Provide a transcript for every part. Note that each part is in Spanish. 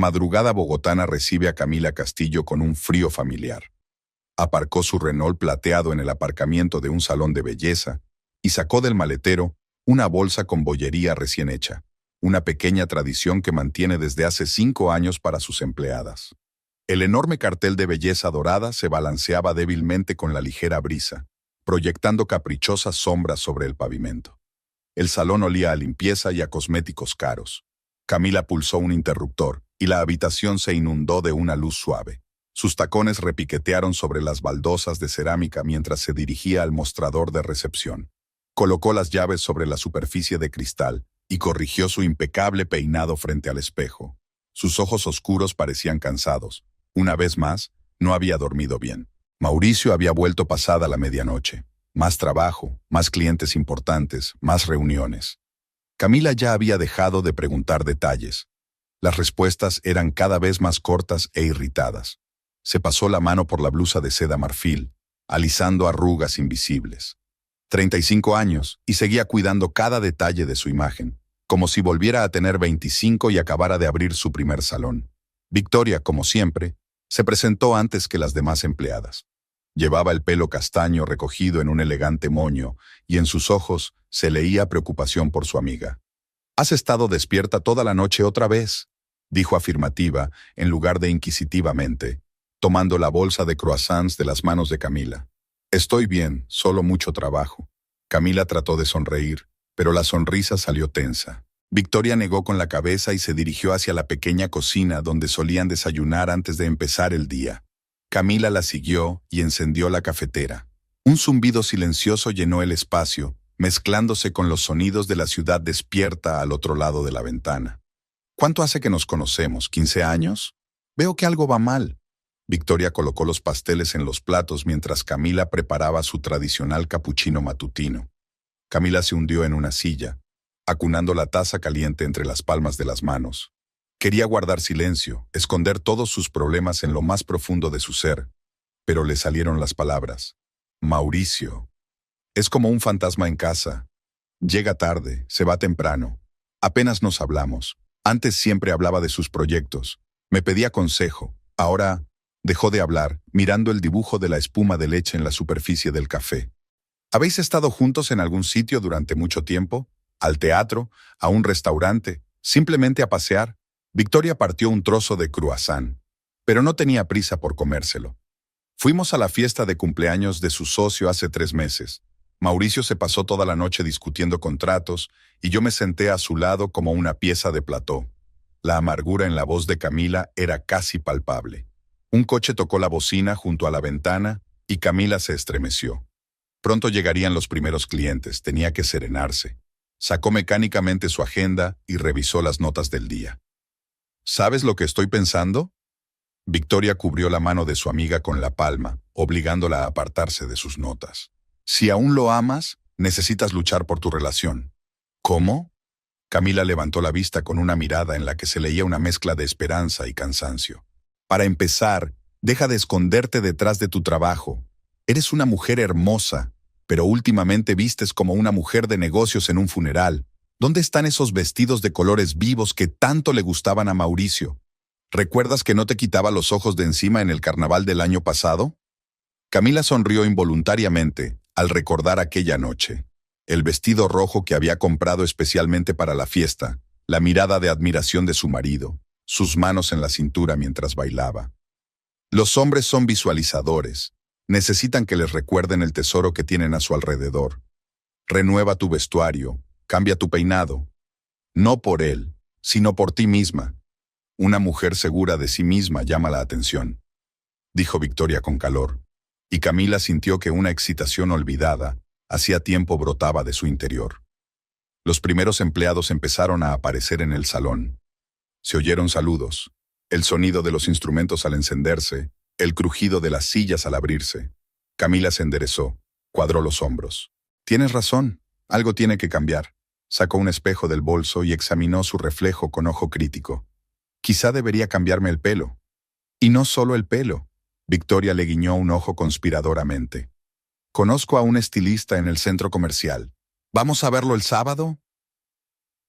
Madrugada bogotana recibe a Camila Castillo con un frío familiar. Aparcó su Renault plateado en el aparcamiento de un salón de belleza y sacó del maletero una bolsa con bollería recién hecha, una pequeña tradición que mantiene desde hace 5 años para sus empleadas. El enorme cartel de belleza dorada se balanceaba débilmente con la ligera brisa, proyectando caprichosas sombras sobre el pavimento. El salón olía a limpieza y a cosméticos caros. Camila pulsó un interruptor y la habitación se inundó de una luz suave. Sus tacones repiquetearon sobre las baldosas de cerámica mientras se dirigía al mostrador de recepción. Colocó las llaves sobre la superficie de cristal y corrigió su impecable peinado frente al espejo. Sus ojos oscuros parecían cansados. Una vez más, no había dormido bien. Mauricio había vuelto pasada la medianoche. Más trabajo, más clientes importantes, más reuniones. Camila ya había dejado de preguntar detalles. Las respuestas eran cada vez más cortas e irritadas. Se pasó la mano por la blusa de seda marfil, alisando arrugas invisibles. 35 años y seguía cuidando cada detalle de su imagen, como si volviera a tener 25 y acabara de abrir su primer salón. Victoria, como siempre, se presentó antes que las demás empleadas. Llevaba el pelo castaño recogido en un elegante moño y en sus ojos se leía preocupación por su amiga. «¿Has estado despierta toda la noche otra vez?», dijo afirmativa en lugar de inquisitivamente, tomando la bolsa de croissants de las manos de Camila. «Estoy bien, solo mucho trabajo». Camila trató de sonreír, pero la sonrisa salió tensa. Victoria negó con la cabeza y se dirigió hacia la pequeña cocina donde solían desayunar antes de empezar el día. Camila la siguió y encendió la cafetera. Un zumbido silencioso llenó el espacio, mezclándose con los sonidos de la ciudad despierta al otro lado de la ventana. «¿Cuánto hace que nos conocemos? ¿15 años? Veo que algo va mal». Victoria colocó los pasteles en los platos mientras Camila preparaba su tradicional capuchino matutino. Camila se hundió en una silla, acunando la taza caliente entre las palmas de las manos. Quería guardar silencio, esconder todos sus problemas en lo más profundo de su ser, pero le salieron las palabras. «Mauricio. Es como un fantasma en casa. Llega tarde, se va temprano. Apenas nos hablamos. Antes siempre hablaba de sus proyectos. Me pedía consejo. Ahora dejó de hablar, mirando el dibujo de la espuma de leche en la superficie del café. ¿Habéis estado juntos en algún sitio durante mucho tiempo? ¿Al teatro? ¿A un restaurante? ¿Simplemente a pasear?» Victoria partió un trozo de croissant, pero no tenía prisa por comérselo. «Fuimos a la fiesta de cumpleaños de su socio hace 3 meses. Mauricio se pasó toda la noche discutiendo contratos y yo me senté a su lado como una pieza de plató». La amargura en la voz de Camila era casi palpable. Un coche tocó la bocina junto a la ventana y Camila se estremeció. Pronto llegarían los primeros clientes, tenía que serenarse. Sacó mecánicamente su agenda y revisó las notas del día. «¿Sabes lo que estoy pensando?». Victoria cubrió la mano de su amiga con la palma, obligándola a apartarse de sus notas. «Si aún lo amas, necesitas luchar por tu relación». «¿Cómo?». Camila levantó la vista con una mirada en la que se leía una mezcla de esperanza y cansancio. «Para empezar, deja de esconderte detrás de tu trabajo. Eres una mujer hermosa, pero últimamente vistes como una mujer de negocios en un funeral. ¿Dónde están esos vestidos de colores vivos que tanto le gustaban a Mauricio? ¿Recuerdas que no te quitaba los ojos de encima en el carnaval del año pasado?». Camila sonrió involuntariamente al recordar aquella noche. El vestido rojo que había comprado especialmente para la fiesta, la mirada de admiración de su marido, sus manos en la cintura mientras bailaba. Los hombres son visualizadores. Necesitan que les recuerden el tesoro que tienen a su alrededor. Renueva tu vestuario. Cambia tu peinado. No por él, sino por ti misma. Una mujer segura de sí misma llama la atención», dijo Victoria con calor, y Camila sintió que una excitación olvidada hacía tiempo brotaba de su interior. Los primeros empleados empezaron a aparecer en el salón. Se oyeron saludos, el sonido de los instrumentos al encenderse, el crujido de las sillas al abrirse. Camila se enderezó, cuadró los hombros. «Tienes razón, algo tiene que cambiar». Sacó un espejo del bolso y examinó su reflejo con ojo crítico. «Quizá debería cambiarme el pelo». «Y no solo el pelo». Victoria le guiñó un ojo conspiradoramente. «Conozco a un estilista en el centro comercial. ¿Vamos a verlo el sábado?».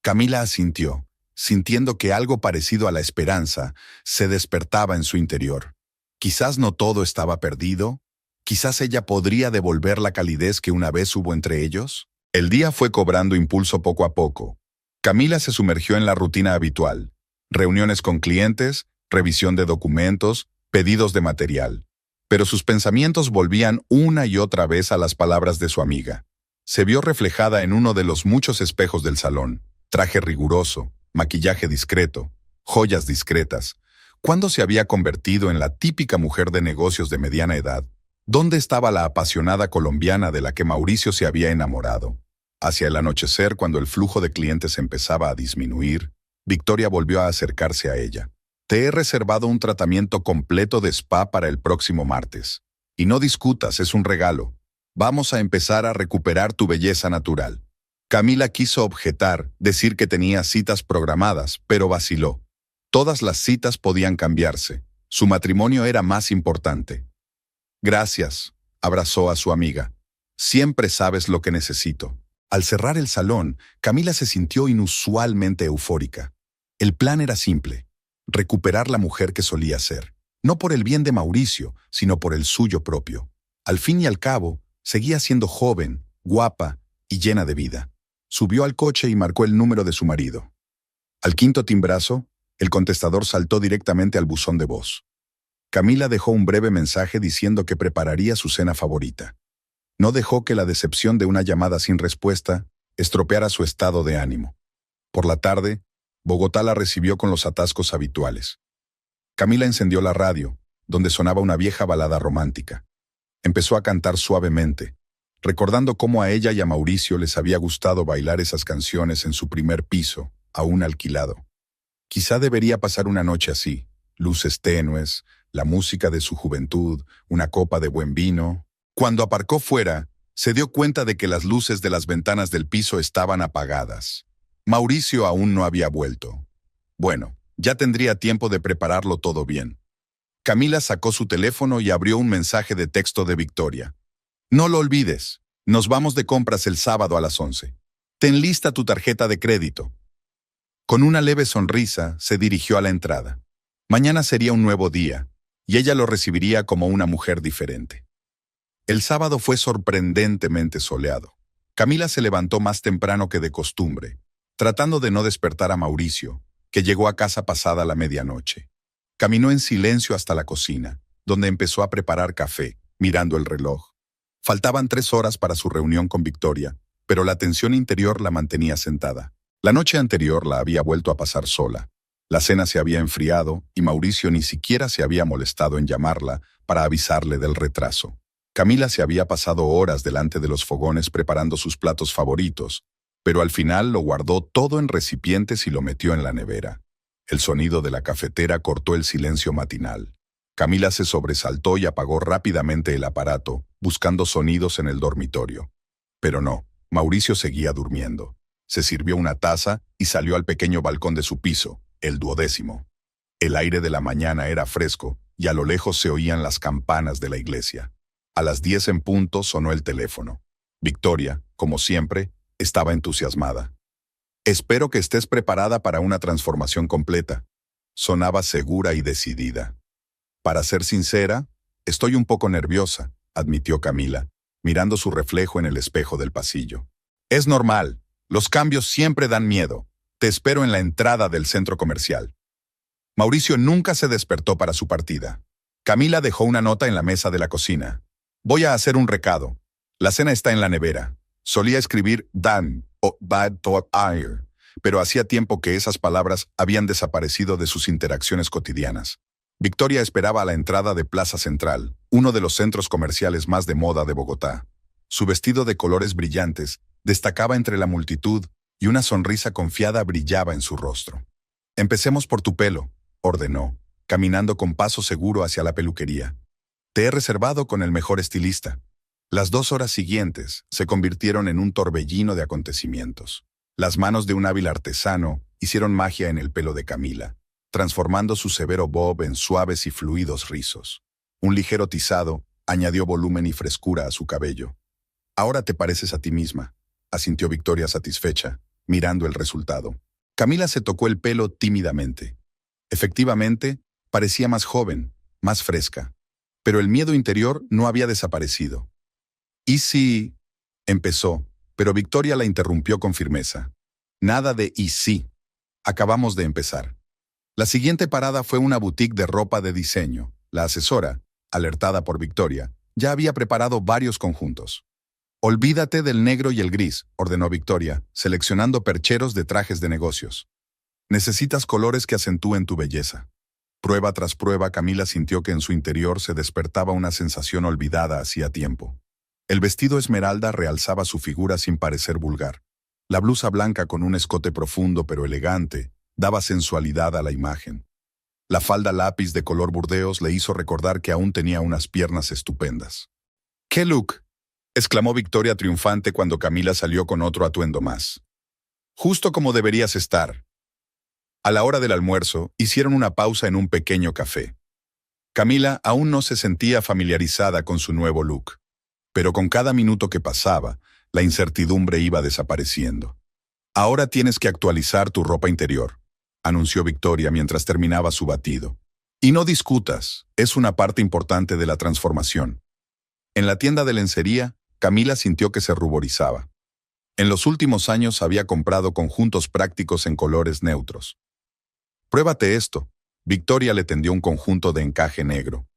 Camila asintió. sintiendo que algo parecido a la esperanza se despertaba en su interior. Quizás no todo estaba perdido, quizás ella podría devolver la calidez que una vez hubo entre ellos. El día fue cobrando impulso poco a poco. Camila se sumergió en la rutina habitual: reuniones con clientes, revisión de documentos, pedidos de material. Pero sus pensamientos volvían una y otra vez a las palabras de su amiga. Se vio reflejada en uno de los muchos espejos del salón: traje riguroso, maquillaje discreto, joyas discretas. ¿Cuándo se había convertido en la típica mujer de negocios de mediana edad? ¿Dónde estaba la apasionada colombiana de la que Mauricio se había enamorado? Hacia el anochecer, cuando el flujo de clientes empezaba a disminuir, Victoria volvió a acercarse a ella. Te he reservado un tratamiento completo de spa para el próximo martes. Y no discutas, es un regalo. Vamos a empezar a recuperar tu belleza natural. Camila quiso objetar, decir que tenía citas programadas, pero vaciló. Todas las citas podían cambiarse. Su matrimonio era más importante. Gracias, abrazó a su amiga. Siempre sabes lo que necesito. Al cerrar el salón, Camila se sintió inusualmente eufórica. El plan era simple: recuperar la mujer que solía ser. No por el bien de Mauricio, sino por el suyo propio. Al fin y al cabo, seguía siendo joven, guapa y llena de vida. Subió al coche y marcó el número de su marido. Al quinto timbrazo, el contestador saltó directamente al buzón de voz. Camila dejó un breve mensaje diciendo que prepararía su cena favorita. No dejó que la decepción de una llamada sin respuesta estropeara su estado de ánimo. Por la tarde, Bogotá la recibió con los atascos habituales. Camila encendió la radio, donde sonaba una vieja balada romántica. Empezó a cantar suavemente, recordando cómo a ella y a Mauricio les había gustado bailar esas canciones en su primer piso, aún alquilado. Quizá debería pasar una noche así: luces tenues, la música de su juventud, una copa de buen vino. Cuando aparcó fuera, se dio cuenta de que las luces de las ventanas del piso estaban apagadas. Mauricio aún no había vuelto. Bueno, ya tendría tiempo de prepararlo todo bien. Camila sacó su teléfono y abrió un mensaje de texto de Victoria. No lo olvides, nos vamos de compras el sábado a las 11. Ten lista tu tarjeta de crédito. Con una leve sonrisa, se dirigió a la entrada. Mañana sería un nuevo día, y ella lo recibiría como una mujer diferente. El sábado fue sorprendentemente soleado. Camila se levantó más temprano que de costumbre, tratando de no despertar a Mauricio, que llegó a casa pasada la medianoche. Caminó en silencio hasta la cocina, donde empezó a preparar café, mirando el reloj. Faltaban 3 horas para su reunión con Victoria, pero la tensión interior la mantenía sentada. La noche anterior la había vuelto a pasar sola. La cena se había enfriado y Mauricio ni siquiera se había molestado en llamarla para avisarle del retraso. Camila se había pasado horas delante de los fogones preparando sus platos favoritos, pero al final lo guardó todo en recipientes y lo metió en la nevera. El sonido de la cafetera cortó el silencio matinal. Camila se sobresaltó y apagó rápidamente el aparato, buscando sonidos en el dormitorio. Pero no, Mauricio seguía durmiendo. Se sirvió una taza y salió al pequeño balcón de su piso, el 12º. El aire de la mañana era fresco y a lo lejos se oían las campanas de la iglesia. A las 10 en punto sonó el teléfono. Victoria, como siempre, estaba entusiasmada. «Espero que estés preparada para una transformación completa». Sonaba segura y decidida. «Para ser sincera, estoy un poco nerviosa», admitió Camila, mirando su reflejo en el espejo del pasillo. «Es normal. Los cambios siempre dan miedo. Te espero en la entrada del centro comercial». Mauricio nunca se despertó para su partida. Camila dejó una nota en la mesa de la cocina. «Voy a hacer un recado. La cena está en la nevera». Solía escribir Dan o Bad Thought Air, pero hacía tiempo que esas palabras habían desaparecido de sus interacciones cotidianas. Victoria esperaba a la entrada de Plaza Central, uno de los centros comerciales más de moda de Bogotá. Su vestido de colores brillantes destacaba entre la multitud y una sonrisa confiada brillaba en su rostro. «Empecemos por tu pelo», ordenó, caminando con paso seguro hacia la peluquería. «Te he reservado con el mejor estilista». Las 2 horas siguientes se convirtieron en un torbellino de acontecimientos. Las manos de un hábil artesano hicieron magia en el pelo de Camila, transformando su severo bob en suaves y fluidos rizos. Un ligero tizado añadió volumen y frescura a su cabello. «Ahora te pareces a ti misma», asintió Victoria satisfecha, mirando el resultado. Camila se tocó el pelo tímidamente. Efectivamente, parecía más joven, más fresca. Pero el miedo interior no había desaparecido. ¿Y si...? Empezó, pero Victoria la interrumpió con firmeza. Nada de «y sí». Acabamos de empezar. La siguiente parada fue una boutique de ropa de diseño. La asesora, alertada por Victoria, ya había preparado varios conjuntos. «Olvídate del negro y el gris», ordenó Victoria, seleccionando percheros de trajes de negocios. «Necesitas colores que acentúen tu belleza». Prueba tras prueba, Camila sintió que en su interior se despertaba una sensación olvidada hacía tiempo. El vestido esmeralda realzaba su figura sin parecer vulgar. La blusa blanca con un escote profundo pero elegante daba sensualidad a la imagen. La falda lápiz de color burdeos le hizo recordar que aún tenía unas piernas estupendas. «¡Qué look!», exclamó Victoria triunfante cuando Camila salió con otro atuendo más. «Justo como deberías estar». A la hora del almuerzo, hicieron una pausa en un pequeño café. Camila aún no se sentía familiarizada con su nuevo look. Pero con cada minuto que pasaba, la incertidumbre iba desapareciendo. «Ahora tienes que actualizar tu ropa interior», anunció Victoria mientras terminaba su batido. «Y no discutas, es una parte importante de la transformación». En la tienda de lencería, Camila sintió que se ruborizaba. En los últimos años había comprado conjuntos prácticos en colores neutros. «Pruébate esto». Victoria le tendió un conjunto de encaje negro.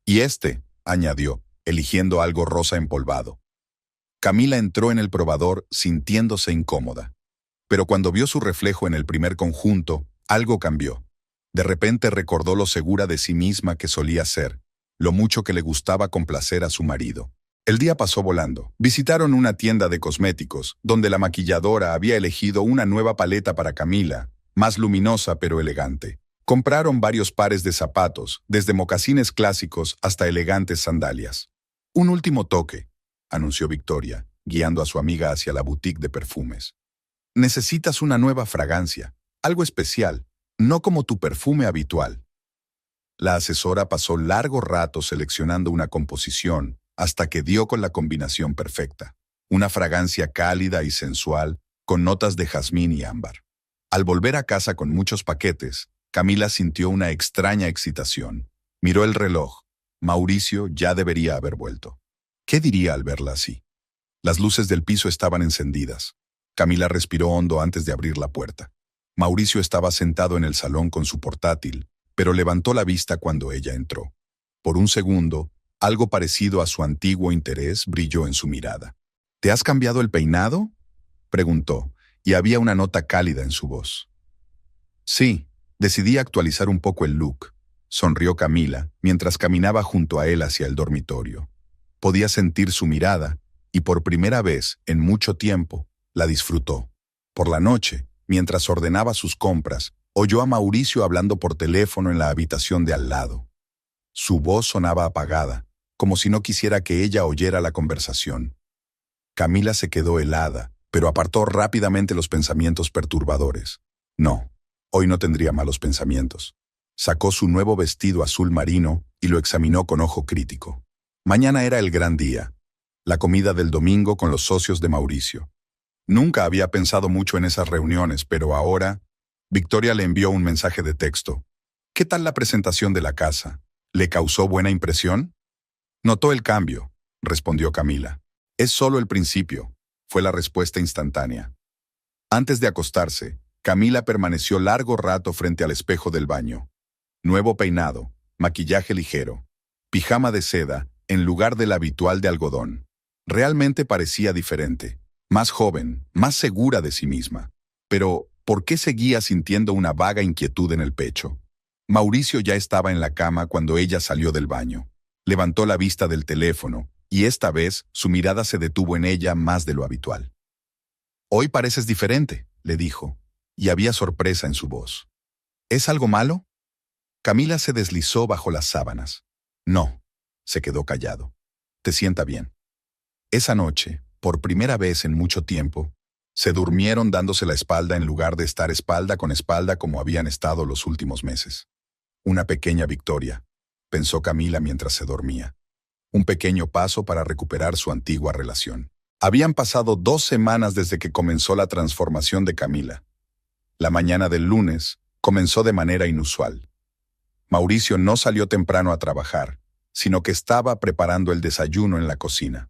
«Y este», añadió, eligiendo algo rosa empolvado. Camila entró en el probador sintiéndose incómoda. Pero cuando vio su reflejo en el primer conjunto, algo cambió. De repente recordó lo segura de sí misma que solía ser, lo mucho que le gustaba complacer a su marido. El día pasó volando. Visitaron una tienda de cosméticos, donde la maquilladora había elegido una nueva paleta para Camila, más luminosa pero elegante. Compraron varios pares de zapatos, desde mocasines clásicos hasta elegantes sandalias. «Un último toque», anunció Victoria, guiando a su amiga hacia la boutique de perfumes. «Necesitas una nueva fragancia, algo especial, no como tu perfume habitual». La asesora pasó largo rato seleccionando una composición hasta que dio con la combinación perfecta. Una fragancia cálida y sensual, con notas de jazmín y ámbar. Al volver a casa con muchos paquetes, Camila sintió una extraña excitación. Miró el reloj. Mauricio ya debería haber vuelto. ¿Qué diría al verla así? Las luces del piso estaban encendidas. Camila respiró hondo antes de abrir la puerta. Mauricio estaba sentado en el salón con su portátil, pero levantó la vista cuando ella entró. Por un segundo, algo parecido a su antiguo interés brilló en su mirada. «¿Te has cambiado el peinado?», preguntó, y había una nota cálida en su voz. «Sí, decidí actualizar un poco el look», sonrió Camila mientras caminaba junto a él hacia el dormitorio. Podía sentir su mirada y por primera vez en mucho tiempo la disfrutó. Por la noche, mientras ordenaba sus compras, oyó a Mauricio hablando por teléfono en la habitación de al lado. Su voz sonaba apagada, como si no quisiera que ella oyera la conversación. Camila se quedó helada, pero apartó rápidamente los pensamientos perturbadores. No, hoy no tendría malos pensamientos. Sacó su nuevo vestido azul marino y lo examinó con ojo crítico. Mañana era el gran día, la comida del domingo con los socios de Mauricio. Nunca había pensado mucho en esas reuniones, pero ahora, Victoria le envió un mensaje de texto. «¿Qué tal la presentación de la casa? ¿Le causó buena impresión?» «Notó el cambio», respondió Camila. «Es solo el principio», fue la respuesta instantánea. Antes de acostarse, Camila permaneció largo rato frente al espejo del baño. Nuevo peinado, maquillaje ligero, pijama de seda en lugar del habitual de algodón. Realmente parecía diferente, más joven, más segura de sí misma. Pero, ¿por qué seguía sintiendo una vaga inquietud en el pecho? Mauricio ya estaba en la cama cuando ella salió del baño. Levantó la vista del teléfono, y esta vez su mirada se detuvo en ella más de lo habitual. «Hoy pareces diferente», le dijo, y había sorpresa en su voz. «¿Es algo malo?» Camila se deslizó bajo las sábanas. «No», se quedó callado. «Te sienta bien». Esa noche, por primera vez en mucho tiempo, se durmieron dándose la espalda en lugar de estar espalda con espalda como habían estado los últimos meses. Una pequeña victoria, pensó Camila mientras se dormía. Un pequeño paso para recuperar su antigua relación. Habían pasado 2 semanas desde que comenzó la transformación de Camila. La mañana del lunes comenzó de manera inusual. Mauricio no salió temprano a trabajar, sino que estaba preparando el desayuno en la cocina.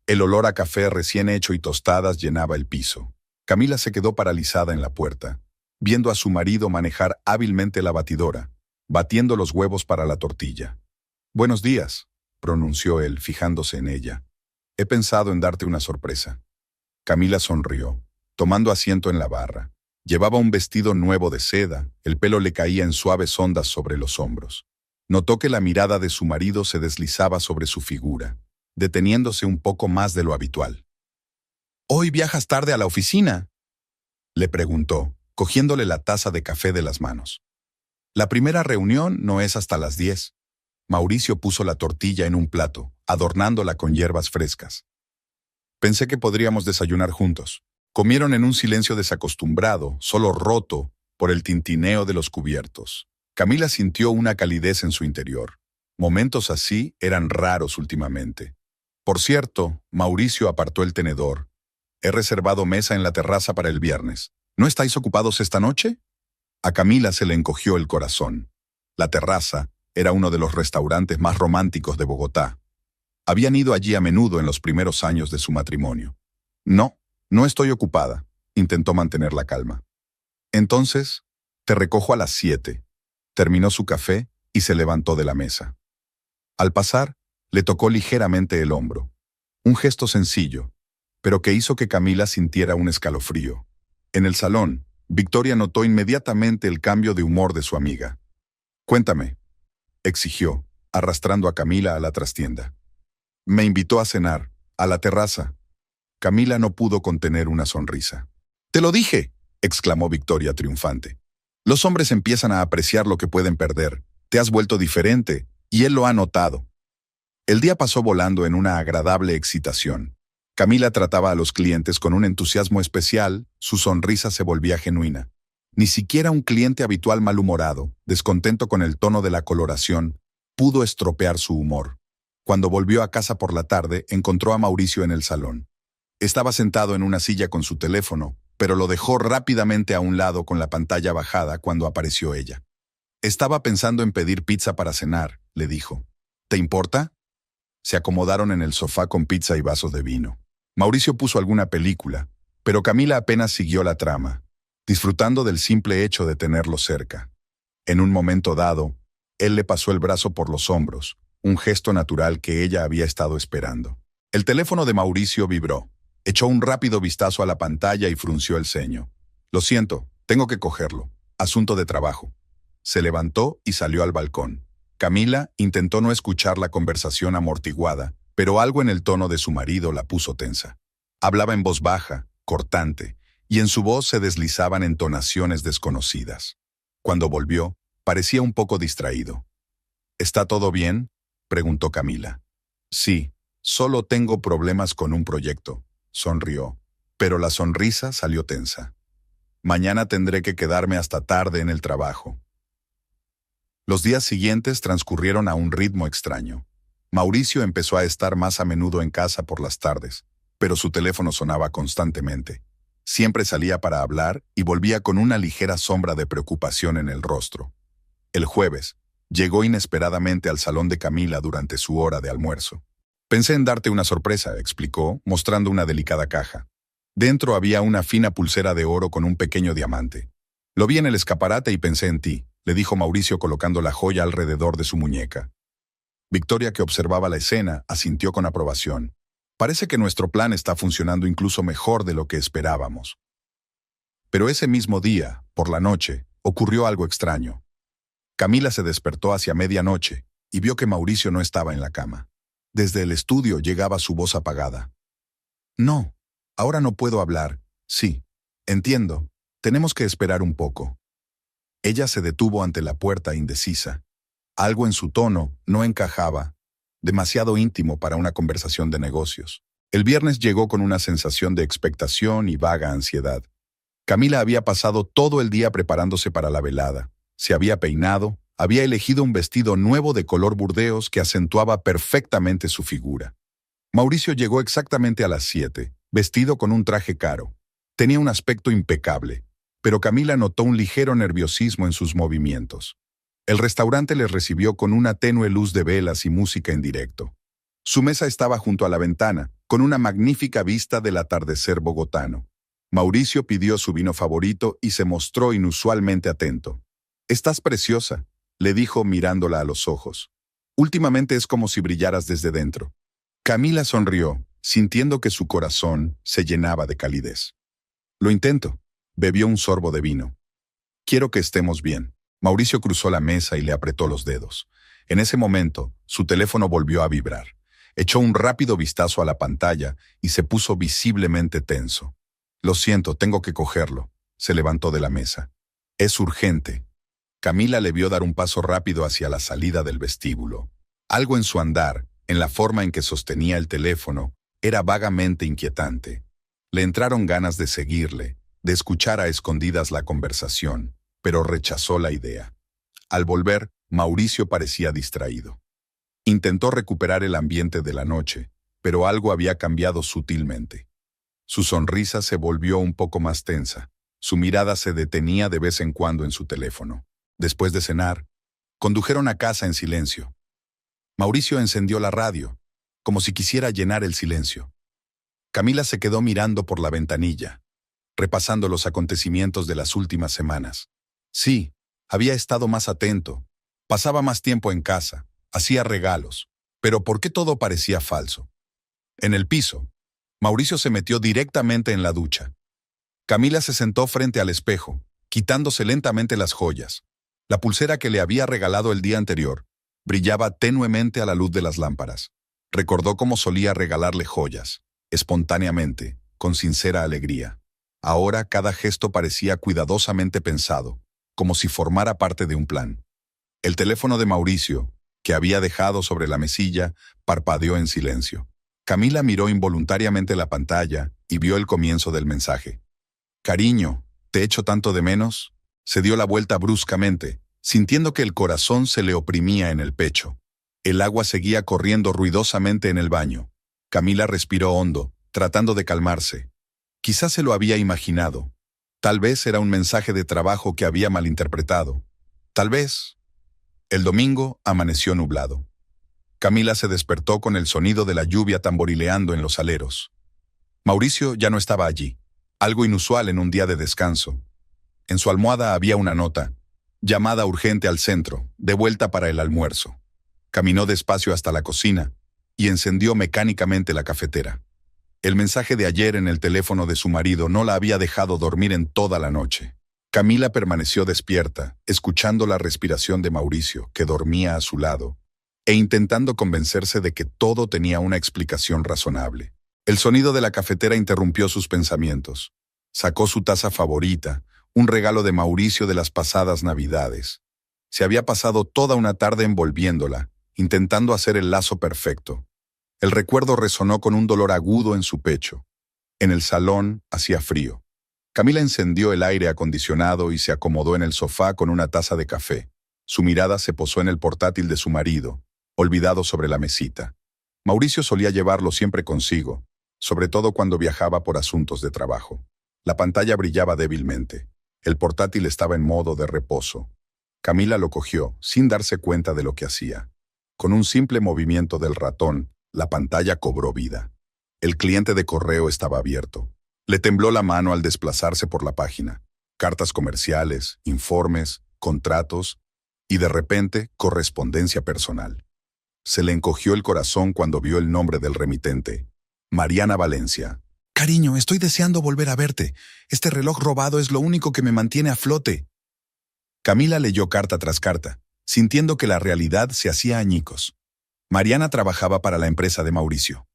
El olor a café recién hecho y tostadas llenaba el piso. Camila se quedó paralizada en la puerta, viendo a su marido manejar hábilmente la batidora, batiendo los huevos para la tortilla. «Buenos días», pronunció él, fijándose en ella. «He pensado en darte una sorpresa». Camila sonrió, tomando asiento en la barra. Llevaba un vestido nuevo de seda, el pelo le caía en suaves ondas sobre los hombros. Notó que la mirada de su marido se deslizaba sobre su figura, deteniéndose un poco más de lo habitual. «¿Hoy viajas tarde a la oficina?», le preguntó, cogiéndole la taza de café de las manos. «La primera reunión no es hasta las 10. Mauricio puso la tortilla en un plato, adornándola con hierbas frescas. «Pensé que podríamos desayunar juntos». Comieron en un silencio desacostumbrado, solo roto por el tintineo de los cubiertos. Camila sintió una calidez en su interior. Momentos así eran raros últimamente. «Por cierto», Mauricio apartó el tenedor. «He reservado mesa en la terraza para el viernes. ¿No estáis ocupados esta noche?». A Camila se le encogió el corazón. La terraza era uno de los restaurantes más románticos de Bogotá. Habían ido allí a menudo en los primeros años de su matrimonio. «No estoy ocupada», intentó mantener la calma. «Entonces, te recojo a las 7. Terminó su café y se levantó de la mesa. Al pasar, le tocó ligeramente el hombro. Un gesto sencillo, pero que hizo que Camila sintiera un escalofrío. En el salón, Victoria notó inmediatamente el cambio de humor de su amiga. «Cuéntame», exigió, arrastrando a Camila a la trastienda. «Me invitó a cenar, a la terraza». Camila no pudo contener una sonrisa. «Te lo dije», exclamó Victoria triunfante. «Los hombres empiezan a apreciar lo que pueden perder. Te has vuelto diferente, y él lo ha notado». El día pasó volando en una agradable excitación. Camila trataba a los clientes con un entusiasmo especial, su sonrisa se volvía genuina. Ni siquiera un cliente habitual malhumorado, descontento con el tono de la coloración, pudo estropear su humor. Cuando volvió a casa por la tarde, encontró a Mauricio en el salón. Estaba sentado en una silla con su teléfono, pero lo dejó rápidamente a un lado con la pantalla bajada cuando apareció ella. «Estaba pensando en pedir pizza para cenar», le dijo. «¿Te importa?». Se acomodaron en el sofá con pizza y vasos de vino. Mauricio puso alguna película, pero Camila apenas siguió la trama, disfrutando del simple hecho de tenerlo cerca. En un momento dado, él le pasó el brazo por los hombros, un gesto natural que ella había estado esperando. El teléfono de Mauricio vibró. Echó un rápido vistazo a la pantalla y frunció el ceño. «Lo siento, tengo que cogerlo. Asunto de trabajo». Se levantó y salió al balcón. Camila intentó no escuchar la conversación amortiguada, pero algo en el tono de su marido la puso tensa. Hablaba en voz baja, cortante, y en su voz se deslizaban entonaciones desconocidas. Cuando volvió, parecía un poco distraído. «¿Está todo bien?», preguntó Camila. «Sí, solo tengo problemas con un proyecto», sonrió, pero la sonrisa salió tensa. «Mañana tendré que quedarme hasta tarde en el trabajo». Los días siguientes transcurrieron a un ritmo extraño. Mauricio empezó a estar más a menudo en casa por las tardes, pero su teléfono sonaba constantemente. Siempre salía para hablar y volvía con una ligera sombra de preocupación en el rostro. El jueves, llegó inesperadamente al salón de Camila durante su hora de almuerzo. «Pensé en darte una sorpresa», explicó, mostrando una delicada caja. Dentro había una fina pulsera de oro con un pequeño diamante. «Lo vi en el escaparate y pensé en ti», le dijo Mauricio colocando la joya alrededor de su muñeca. Victoria, que observaba la escena, asintió con aprobación. «Parece que nuestro plan está funcionando incluso mejor de lo que esperábamos». Pero ese mismo día, por la noche, ocurrió algo extraño. Camila se despertó hacia medianoche y vio que Mauricio no estaba en la cama. Desde el estudio llegaba su voz apagada. «No, ahora no puedo hablar. Sí, entiendo. Tenemos que esperar un poco». Ella se detuvo ante la puerta indecisa. Algo en su tono no encajaba, demasiado íntimo para una conversación de negocios. El viernes llegó con una sensación de expectación y vaga ansiedad. Camila había pasado todo el día preparándose para la velada. Se había peinado, había elegido un vestido nuevo de color burdeos que acentuaba perfectamente su figura. Mauricio llegó exactamente a las 7, vestido con un traje caro. Tenía un aspecto impecable. pero Camila notó un ligero nerviosismo en sus movimientos. El restaurante les recibió con una tenue luz de velas y música en directo. Su mesa estaba junto a la ventana, con una magnífica vista del atardecer bogotano. Mauricio pidió su vino favorito y se mostró inusualmente atento. «Estás preciosa», le dijo mirándola a los ojos. «Últimamente es como si brillaras desde dentro». Camila sonrió, sintiendo que su corazón se llenaba de calidez. «Lo intento». Bebió un sorbo de vino. «Quiero que estemos bien». Mauricio cruzó la mesa y le apretó los dedos. En ese momento, su teléfono volvió a vibrar. Echó un rápido vistazo a la pantalla y se puso visiblemente tenso. «Lo siento, tengo que cogerlo». Se levantó de la mesa. «Es urgente». Camila le vio dar un paso rápido hacia la salida del vestíbulo. Algo en su andar, en la forma en que sostenía el teléfono, era vagamente inquietante. Le entraron ganas de seguirle, de escuchar a escondidas la conversación, pero rechazó la idea. Al volver, Mauricio parecía distraído. Intentó recuperar el ambiente de la noche, pero algo había cambiado sutilmente. Su sonrisa se volvió un poco más tensa. Su mirada se detenía de vez en cuando en su teléfono. Después de cenar, condujeron a casa en silencio. Mauricio encendió la radio, como si quisiera llenar el silencio. Camila se quedó mirando por la ventanilla, repasando los acontecimientos de las últimas semanas. Sí, había estado más atento, pasaba más tiempo en casa, hacía regalos, pero ¿por qué todo parecía falso? En el piso, Mauricio se metió directamente en la ducha. Camila se sentó frente al espejo, quitándose lentamente las joyas. La pulsera que le había regalado el día anterior brillaba tenuemente a la luz de las lámparas. Recordó cómo solía regalarle joyas, espontáneamente, con sincera alegría. Ahora cada gesto parecía cuidadosamente pensado, como si formara parte de un plan. El teléfono de Mauricio, que había dejado sobre la mesilla, parpadeó en silencio. Camila miró involuntariamente la pantalla y vio el comienzo del mensaje. «Cariño, ¿te echo tanto de menos?». Se dio la vuelta bruscamente, sintiendo que el corazón se le oprimía en el pecho. El agua seguía corriendo ruidosamente en el baño. Camila respiró hondo, tratando de calmarse. Quizás se lo había imaginado. Tal vez era un mensaje de trabajo que había malinterpretado. Tal vez. El domingo amaneció nublado. Camila se despertó con el sonido de la lluvia tamborileando en los aleros. Mauricio ya no estaba allí, algo inusual en un día de descanso. En su almohada había una nota: «Llamada urgente al centro, de vuelta para el almuerzo». Caminó despacio hasta la cocina y encendió mecánicamente la cafetera. El mensaje de ayer en el teléfono de su marido no la había dejado dormir en toda la noche. Camila permaneció despierta, escuchando la respiración de Mauricio, que dormía a su lado, e intentando convencerse de que todo tenía una explicación razonable. El sonido de la cafetera interrumpió sus pensamientos. Sacó su taza favorita, un regalo de Mauricio de las pasadas Navidades. Se había pasado toda una tarde envolviéndola, intentando hacer el lazo perfecto. El recuerdo resonó con un dolor agudo en su pecho. En el salón hacía frío. Camila encendió el aire acondicionado y se acomodó en el sofá con una taza de café. Su mirada se posó en el portátil de su marido, olvidado sobre la mesita. Mauricio solía llevarlo siempre consigo, sobre todo cuando viajaba por asuntos de trabajo. La pantalla brillaba débilmente. El portátil estaba en modo de reposo. Camila lo cogió, sin darse cuenta de lo que hacía. Con un simple movimiento del ratón, la pantalla cobró vida. El cliente de correo estaba abierto. Le tembló la mano al desplazarse por la página. Cartas comerciales, informes, contratos y de repente correspondencia personal. Se le encogió el corazón cuando vio el nombre del remitente: Mariana Valencia. «Cariño, estoy deseando volver a verte. Este reloj robado es lo único que me mantiene a flote». Camila leyó carta tras carta, sintiendo que la realidad se hacía añicos. Mariana trabajaba para la empresa de Mauricio.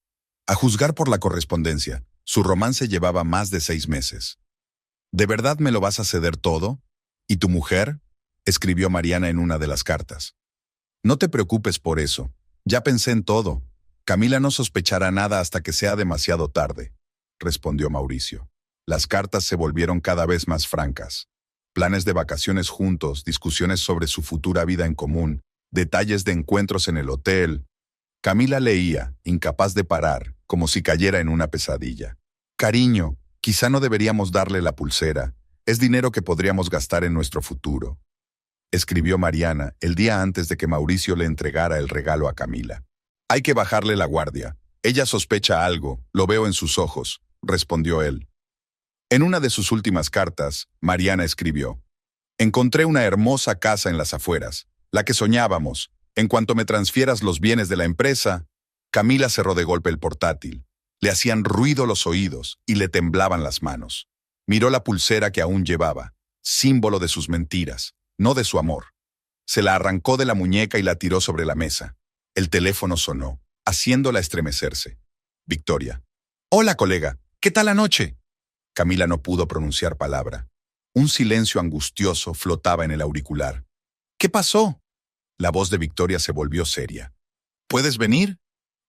A juzgar por la correspondencia, su romance llevaba más de 6 meses. «¿De verdad me lo vas a ceder todo? ¿Y tu mujer?», escribió Mariana en una de las cartas. «No te preocupes por eso. Ya pensé en todo. Camila no sospechará nada hasta que sea demasiado tarde», respondió Mauricio. Las cartas se volvieron cada vez más francas. Planes de vacaciones juntos, discusiones sobre su futura vida en común, detalles de encuentros en el hotel. Camila leía, incapaz de parar, como si cayera en una pesadilla. «Cariño, quizá no deberíamos darle la pulsera. Es dinero que podríamos gastar en nuestro futuro, escribió Mariana el día antes de que Mauricio le entregara el regalo a Camila. Hay que bajarle la guardia. Ella sospecha algo, lo veo en sus ojos, respondió él. En una de sus últimas cartas, Mariana escribió: encontré una hermosa casa en las afueras, la que soñábamos. En cuanto me transfieras los bienes de la empresa. Camila cerró de golpe el portátil. Le hacían ruido los oídos y le temblaban las manos. Miró la pulsera que aún llevaba, símbolo de sus mentiras, no de su amor. Se la arrancó de la muñeca y la tiró sobre la mesa. El teléfono sonó, haciéndola estremecerse. Victoria. Hola, colega. ¿Qué tal anoche? Camila no pudo pronunciar palabra. Un silencio angustioso flotaba en el auricular. ¿Qué pasó? La voz de Victoria se volvió seria. ¿Puedes venir?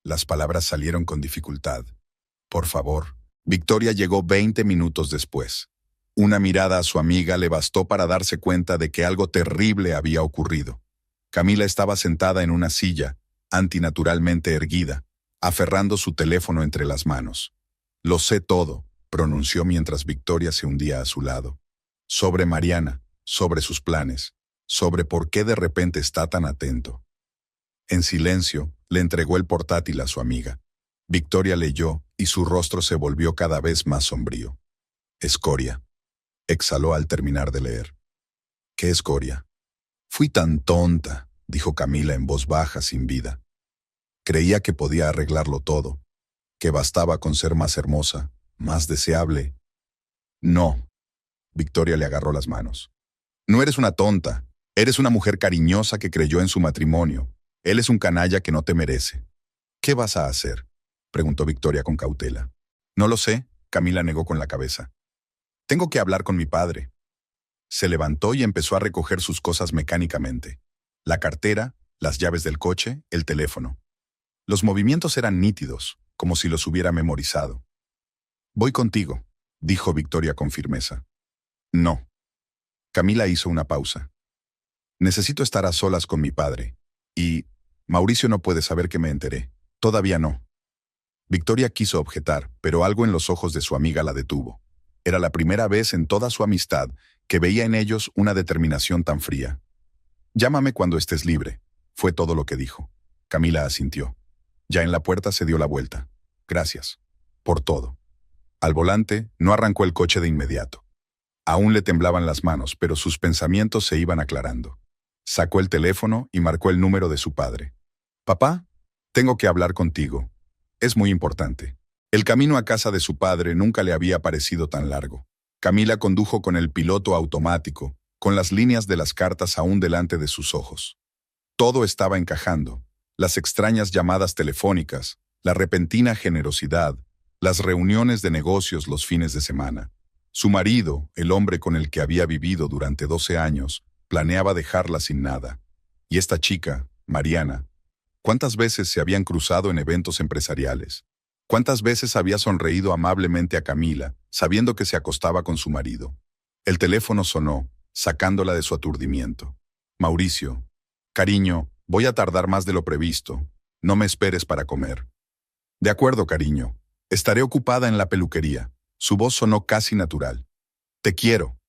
Las palabras salieron con dificultad. Por favor. Victoria llegó 20 minutos después. Una mirada a su amiga le bastó para darse cuenta de que algo terrible había ocurrido. Camila estaba sentada en una silla, antinaturalmente erguida, aferrando su teléfono entre las manos. Lo sé todo, pronunció mientras Victoria se hundía a su lado. Sobre Mariana, sobre sus planes, sobre por qué de repente está tan atento. En silencio, le entregó el portátil a su amiga. Victoria leyó y su rostro se volvió cada vez más sombrío. Escoria. Exhaló al terminar de leer. ¿Qué escoria? Fui tan tonta, dijo Camila en voz baja, sin vida. Creía que podía arreglarlo todo, que bastaba con ser más hermosa, más deseable. No. Victoria le agarró las manos. No eres una tonta, eres una mujer cariñosa que creyó en su matrimonio. Él es un canalla que no te merece. ¿Qué vas a hacer?, preguntó Victoria con cautela. No lo sé, Camila negó con la cabeza. Tengo que hablar con mi padre. Se levantó y empezó a recoger sus cosas mecánicamente. La cartera, las llaves del coche, el teléfono. Los movimientos eran nítidos, como si los hubiera memorizado. Voy contigo, dijo Victoria con firmeza. No. Camila hizo una pausa. Necesito estar a solas con mi padre. Y Mauricio no puede saber que me enteré. Todavía no. Victoria quiso objetar, pero algo en los ojos de su amiga la detuvo. Era la primera vez en toda su amistad que veía en ellos una determinación tan fría. Llámame cuando estés libre, fue todo lo que dijo. Camila asintió. Ya en la puerta se dio la vuelta. Gracias. Por todo. Al volante, no arrancó el coche de inmediato. Aún le temblaban las manos, pero sus pensamientos se iban aclarando. Sacó el teléfono y marcó el número de su padre. Papá, tengo que hablar contigo. Es muy importante. El camino a casa de su padre nunca le había parecido tan largo. Camila condujo con el piloto automático, con las líneas de las cartas aún delante de sus ojos. Todo estaba encajando. Las extrañas llamadas telefónicas, la repentina generosidad, las reuniones de negocios los fines de semana. Su marido, el hombre con el que había vivido durante 12 años, planeaba dejarla sin nada. Y esta chica, Mariana, ¿cuántas veces se habían cruzado en eventos empresariales? ¿Cuántas veces había sonreído amablemente a Camila, sabiendo que se acostaba con su marido? El teléfono sonó, sacándola de su aturdimiento. Mauricio. Cariño, voy a tardar más de lo previsto. No me esperes para comer. De acuerdo, cariño. Estaré ocupada en la peluquería. Su voz sonó casi natural. Te quiero.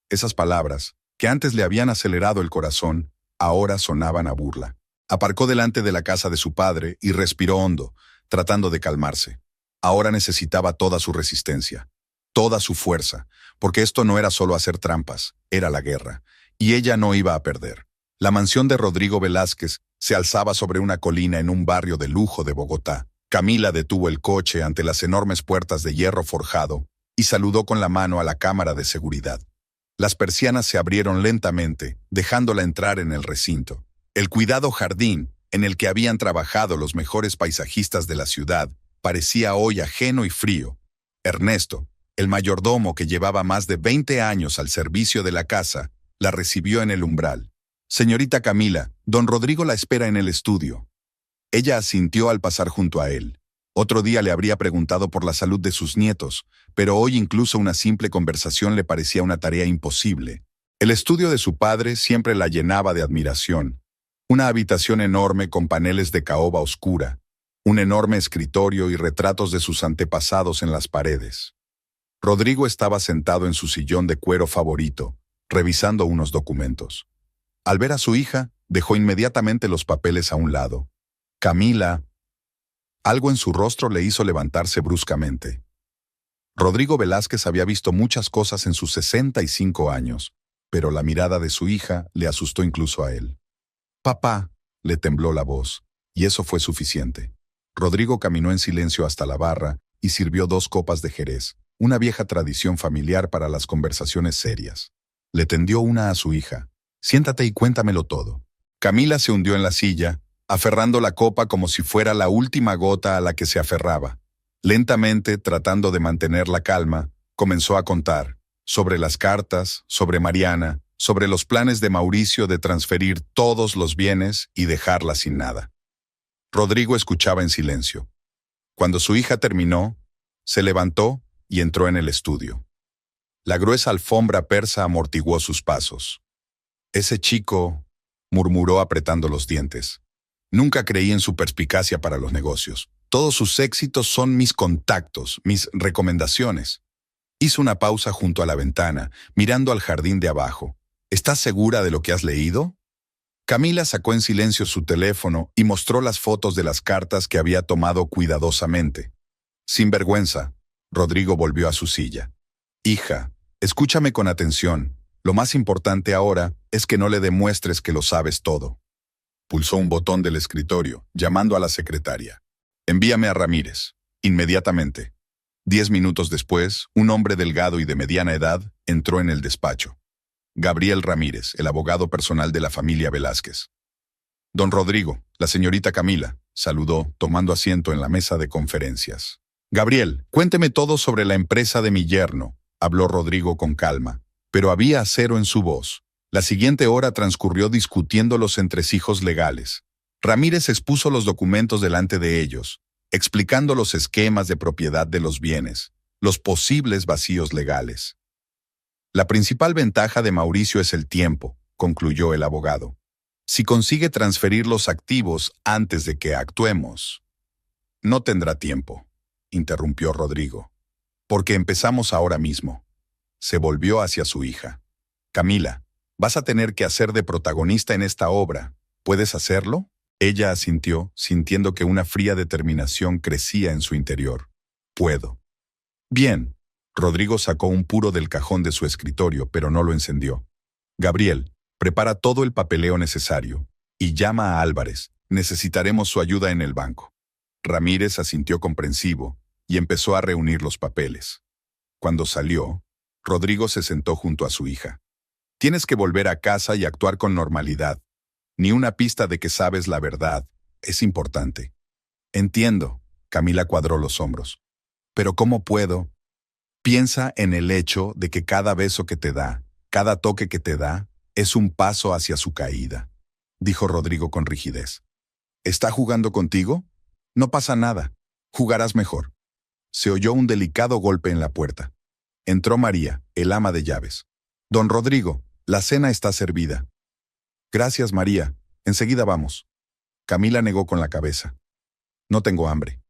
Esas palabras, que antes le habían acelerado el corazón, ahora sonaban a burla. Aparcó delante de la casa de su padre y respiró hondo, tratando de calmarse. Ahora necesitaba toda su resistencia, toda su fuerza, porque esto no era solo hacer trampas, era la guerra, y ella no iba a perder. La mansión de Rodrigo Velázquez se alzaba sobre una colina en un barrio de lujo de Bogotá. Camila detuvo el coche ante las enormes puertas de hierro forjado y saludó con la mano a la cámara de seguridad. Las persianas se abrieron lentamente, dejándola entrar en el recinto. El cuidado jardín, en el que habían trabajado los mejores paisajistas de la ciudad, parecía hoy ajeno y frío. Ernesto, el mayordomo que llevaba más de 20 años al servicio de la casa, la recibió en el umbral. Señorita Camila, don Rodrigo la espera en el estudio. Ella asintió al pasar junto a él. Otro día le habría preguntado por la salud de sus nietos, pero hoy incluso una simple conversación le parecía una tarea imposible. El estudio de su padre siempre la llenaba de admiración. Una habitación enorme con paneles de caoba oscura, un enorme escritorio y retratos de sus antepasados en las paredes. Rodrigo estaba sentado en su sillón de cuero favorito, revisando unos documentos. Al ver a su hija, dejó inmediatamente los papeles a un lado. Camila. Algo en su rostro le hizo levantarse bruscamente. Rodrigo Velázquez había visto muchas cosas en sus 65 años, pero la mirada de su hija le asustó incluso a él. «Papá», le tembló la voz, y eso fue suficiente. Rodrigo caminó en silencio hasta la barra y sirvió 2 copas de jerez, una vieja tradición familiar para las conversaciones serias. Le tendió una a su hija. «Siéntate y cuéntamelo todo». Camila se hundió en la silla, aferrando la copa como si fuera la última gota a la que se aferraba. Lentamente, tratando de mantener la calma, comenzó a contar sobre las cartas, sobre Mariana, sobre los planes de Mauricio de transferir todos los bienes y dejarla sin nada. Rodrigo escuchaba en silencio. Cuando su hija terminó, se levantó y entró en el estudio. La gruesa alfombra persa amortiguó sus pasos. «Ese chico», murmuró apretando los dientes. «Nunca creí en su perspicacia para los negocios. Todos sus éxitos son mis contactos, mis recomendaciones». Hizo una pausa junto a la ventana, mirando al jardín de abajo. «¿Estás segura de lo que has leído?» Camila sacó en silencio su teléfono y mostró las fotos de las cartas que había tomado cuidadosamente. Sin vergüenza, Rodrigo volvió a su silla. «Hija, escúchame con atención. Lo más importante ahora es que no le demuestres que lo sabes todo». Pulsó un botón del escritorio, llamando a la secretaria. «Envíame a Ramírez, inmediatamente». 10 minutos después, un hombre delgado y de mediana edad entró en el despacho. Gabriel Ramírez, el abogado personal de la familia Velázquez. «Don Rodrigo, la señorita Camila», saludó, tomando asiento en la mesa de conferencias. «Gabriel, cuénteme todo sobre la empresa de mi yerno», habló Rodrigo con calma, pero había acero en su voz. La siguiente hora transcurrió discutiendo los entresijos legales. Ramírez expuso los documentos delante de ellos, explicando los esquemas de propiedad de los bienes, los posibles vacíos legales. «La principal ventaja de Mauricio es el tiempo», concluyó el abogado. «Si consigue transferir los activos antes de que actuemos». «No tendrá tiempo», interrumpió Rodrigo, «porque empezamos ahora mismo». Se volvió hacia su hija. «Camila, vas a tener que hacer de protagonista en esta obra. ¿Puedes hacerlo?» Ella asintió, sintiendo que una fría determinación crecía en su interior. «Puedo». «Bien». Rodrigo sacó un puro del cajón de su escritorio, pero no lo encendió. «Gabriel, prepara todo el papeleo necesario y llama a Álvarez. Necesitaremos su ayuda en el banco». Ramírez asintió comprensivo y empezó a reunir los papeles. Cuando salió, Rodrigo se sentó junto a su hija. «Tienes que volver a casa y actuar con normalidad. Ni una pista de que sabes la verdad. Es importante». «Entiendo», Camila cuadró los hombros. «Pero ¿cómo puedo?» «Piensa en el hecho de que cada beso que te da, cada toque que te da, es un paso hacia su caída», dijo Rodrigo con rigidez. «¿Está jugando contigo? No pasa nada. Jugarás mejor». Se oyó un delicado golpe en la puerta. Entró María, el ama de llaves. «Don Rodrigo, la cena está servida». «Gracias, María. Enseguida vamos». Camila negó con la cabeza. «No tengo hambre».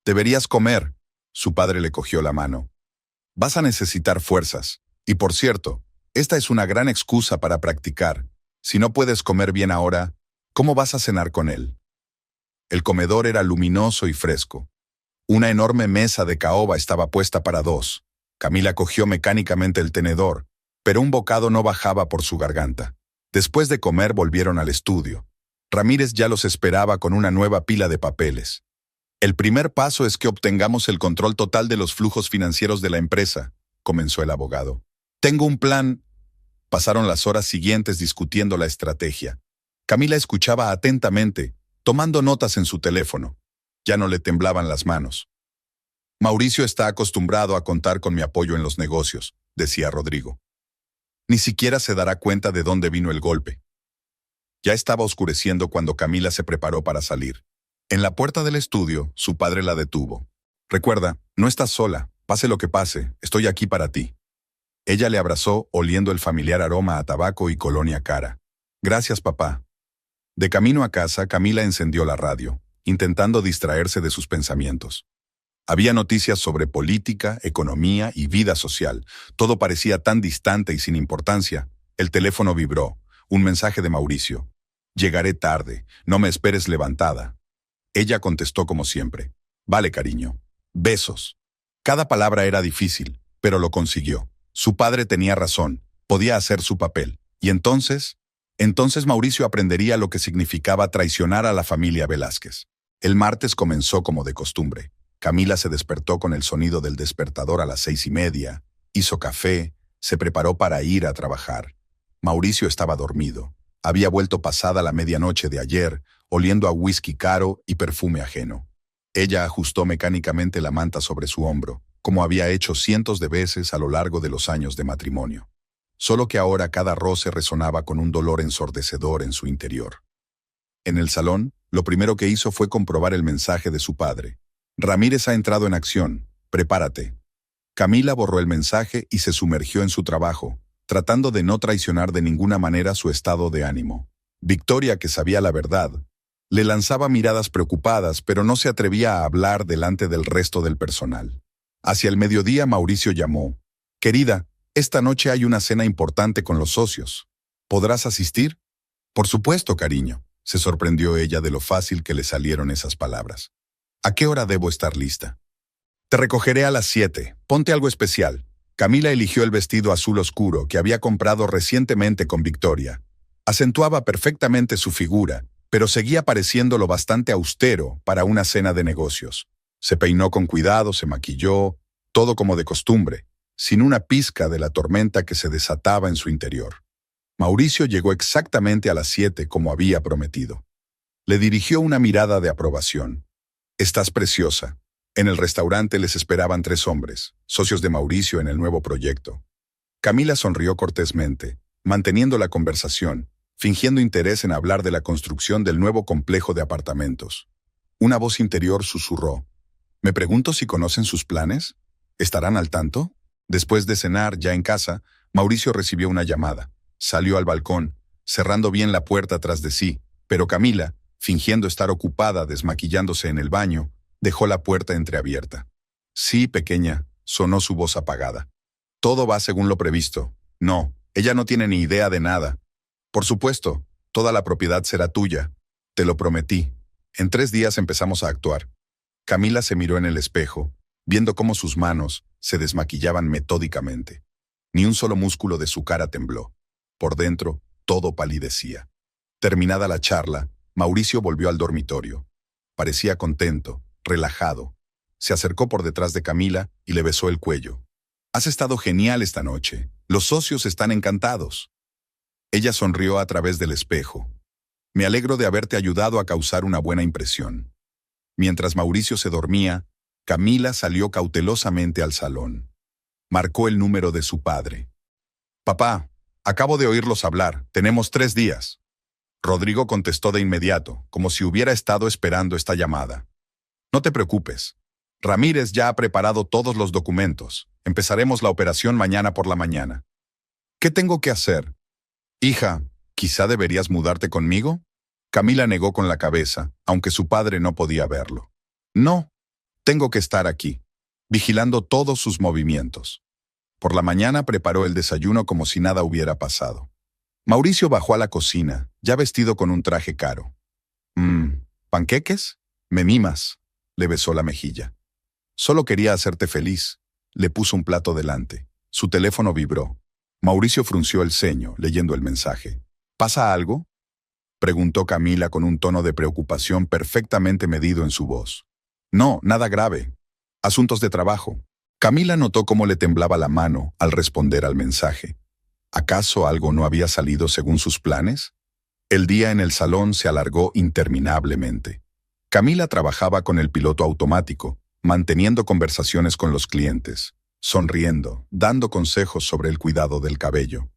«Deberías comer». Su padre le cogió la mano. «Vas a necesitar fuerzas. Y por cierto, esta es una gran excusa para practicar. Si no puedes comer bien ahora, ¿cómo vas a cenar con él?». El comedor era luminoso y fresco. Una enorme mesa de caoba estaba puesta para 2. Camila cogió mecánicamente el tenedor, pero un bocado no bajaba por su garganta. Después de comer volvieron al estudio. Ramírez ya los esperaba con una nueva pila de papeles. «El primer paso es que obtengamos el control total de los flujos financieros de la empresa», comenzó el abogado. «Tengo un plan». Pasaron las horas siguientes discutiendo la estrategia. Camila escuchaba atentamente, tomando notas en su teléfono. Ya no le temblaban las manos. «Mauricio está acostumbrado a contar con mi apoyo en los negocios», decía Rodrigo. «Ni siquiera se dará cuenta de dónde vino el golpe». Ya estaba oscureciendo cuando Camila se preparó para salir. En la puerta del estudio, su padre la detuvo. «Recuerda, no estás sola. Pase lo que pase, estoy aquí para ti». Ella le abrazó, oliendo el familiar aroma a tabaco y colonia cara. «Gracias, papá». De camino a casa, Camila encendió la radio, intentando distraerse de sus pensamientos. Había noticias sobre política, economía y vida social. Todo parecía tan distante y sin importancia. El teléfono vibró. Un mensaje de Mauricio. Llegaré tarde. No me esperes levantada. Ella contestó como siempre. Vale, cariño. Besos. Cada palabra era difícil, pero lo consiguió. Su padre tenía razón. Podía hacer su papel. Y entonces Mauricio aprendería lo que significaba traicionar a la familia Velázquez. El martes comenzó como de costumbre. Camila se despertó con el sonido del despertador a las 6:30, hizo café, se preparó para ir a trabajar. Mauricio estaba dormido. Había vuelto pasada la medianoche de ayer, oliendo a whisky caro y perfume ajeno. Ella ajustó mecánicamente la manta sobre su hombro, como había hecho cientos de veces a lo largo de los años de matrimonio. Solo que ahora cada roce resonaba con un dolor ensordecedor en su interior. En el salón, lo primero que hizo fue comprobar el mensaje de su padre. Ramírez ha entrado en acción. Prepárate. Camila borró el mensaje y se sumergió en su trabajo, tratando de no traicionar de ninguna manera su estado de ánimo. Victoria, que sabía la verdad, le lanzaba miradas preocupadas, pero no se atrevía a hablar delante del resto del personal. Hacia el mediodía, Mauricio llamó. Querida, esta noche hay una cena importante con los socios. ¿Podrás asistir? Por supuesto, cariño. Se sorprendió ella de lo fácil que le salieron esas palabras. ¿A qué hora debo estar lista? Te recogeré a las 7. Ponte algo especial. Camila eligió el vestido azul oscuro que había comprado recientemente con Victoria. Acentuaba perfectamente su figura, pero seguía pareciéndolo bastante austero para una cena de negocios. Se peinó con cuidado, se maquilló, todo como de costumbre, sin una pizca de la tormenta que se desataba en su interior. Mauricio llegó exactamente a las 7 como había prometido. Le dirigió una mirada de aprobación. Estás preciosa. En el restaurante les esperaban 3 hombres, socios de Mauricio en el nuevo proyecto. Camila sonrió cortésmente, manteniendo la conversación, fingiendo interés en hablar de la construcción del nuevo complejo de apartamentos. Una voz interior susurró. Me pregunto si conocen sus planes. ¿Estarán al tanto? Después de cenar, ya en casa, Mauricio recibió una llamada. Salió al balcón, cerrando bien la puerta tras de sí, pero Camila, fingiendo estar ocupada desmaquillándose en el baño, dejó la puerta entreabierta. Sí, pequeña, sonó su voz apagada. Todo va según lo previsto. No, ella no tiene ni idea de nada. Por supuesto, toda la propiedad será tuya. Te lo prometí. En 3 días empezamos a actuar. Camila se miró en el espejo, viendo cómo sus manos se desmaquillaban metódicamente. Ni un solo músculo de su cara tembló. Por dentro, todo palidecía. Terminada la charla, Mauricio volvió al dormitorio. Parecía contento, relajado. Se acercó por detrás de Camila y le besó el cuello. Has estado genial esta noche. Los socios están encantados. Ella sonrió a través del espejo. Me alegro de haberte ayudado a causar una buena impresión. Mientras Mauricio se dormía, Camila salió cautelosamente al salón. Marcó el número de su padre. Papá, acabo de oírlos hablar. Tenemos 3 días. Rodrigo contestó de inmediato, como si hubiera estado esperando esta llamada. No te preocupes. Ramírez ya ha preparado todos los documentos. Empezaremos la operación mañana por la mañana. ¿Qué tengo que hacer? Hija, ¿quizá deberías mudarte conmigo? Camila negó con la cabeza, aunque su padre no podía verlo. No, tengo que estar aquí, vigilando todos sus movimientos. Por la mañana preparó el desayuno como si nada hubiera pasado. Mauricio bajó a la cocina, ya vestido con un traje caro. ¿Panqueques? Me mimas, le besó la mejilla. Solo quería hacerte feliz. Le puso un plato delante. Su teléfono vibró. Mauricio frunció el ceño, leyendo el mensaje. ¿Pasa algo? Preguntó Camila con un tono de preocupación perfectamente medido en su voz. No, nada grave. Asuntos de trabajo. Camila notó cómo le temblaba la mano al responder al mensaje. ¿Acaso algo no había salido según sus planes? El día en el salón se alargó interminablemente. Camila trabajaba con el piloto automático, manteniendo conversaciones con los clientes, sonriendo, dando consejos sobre el cuidado del cabello.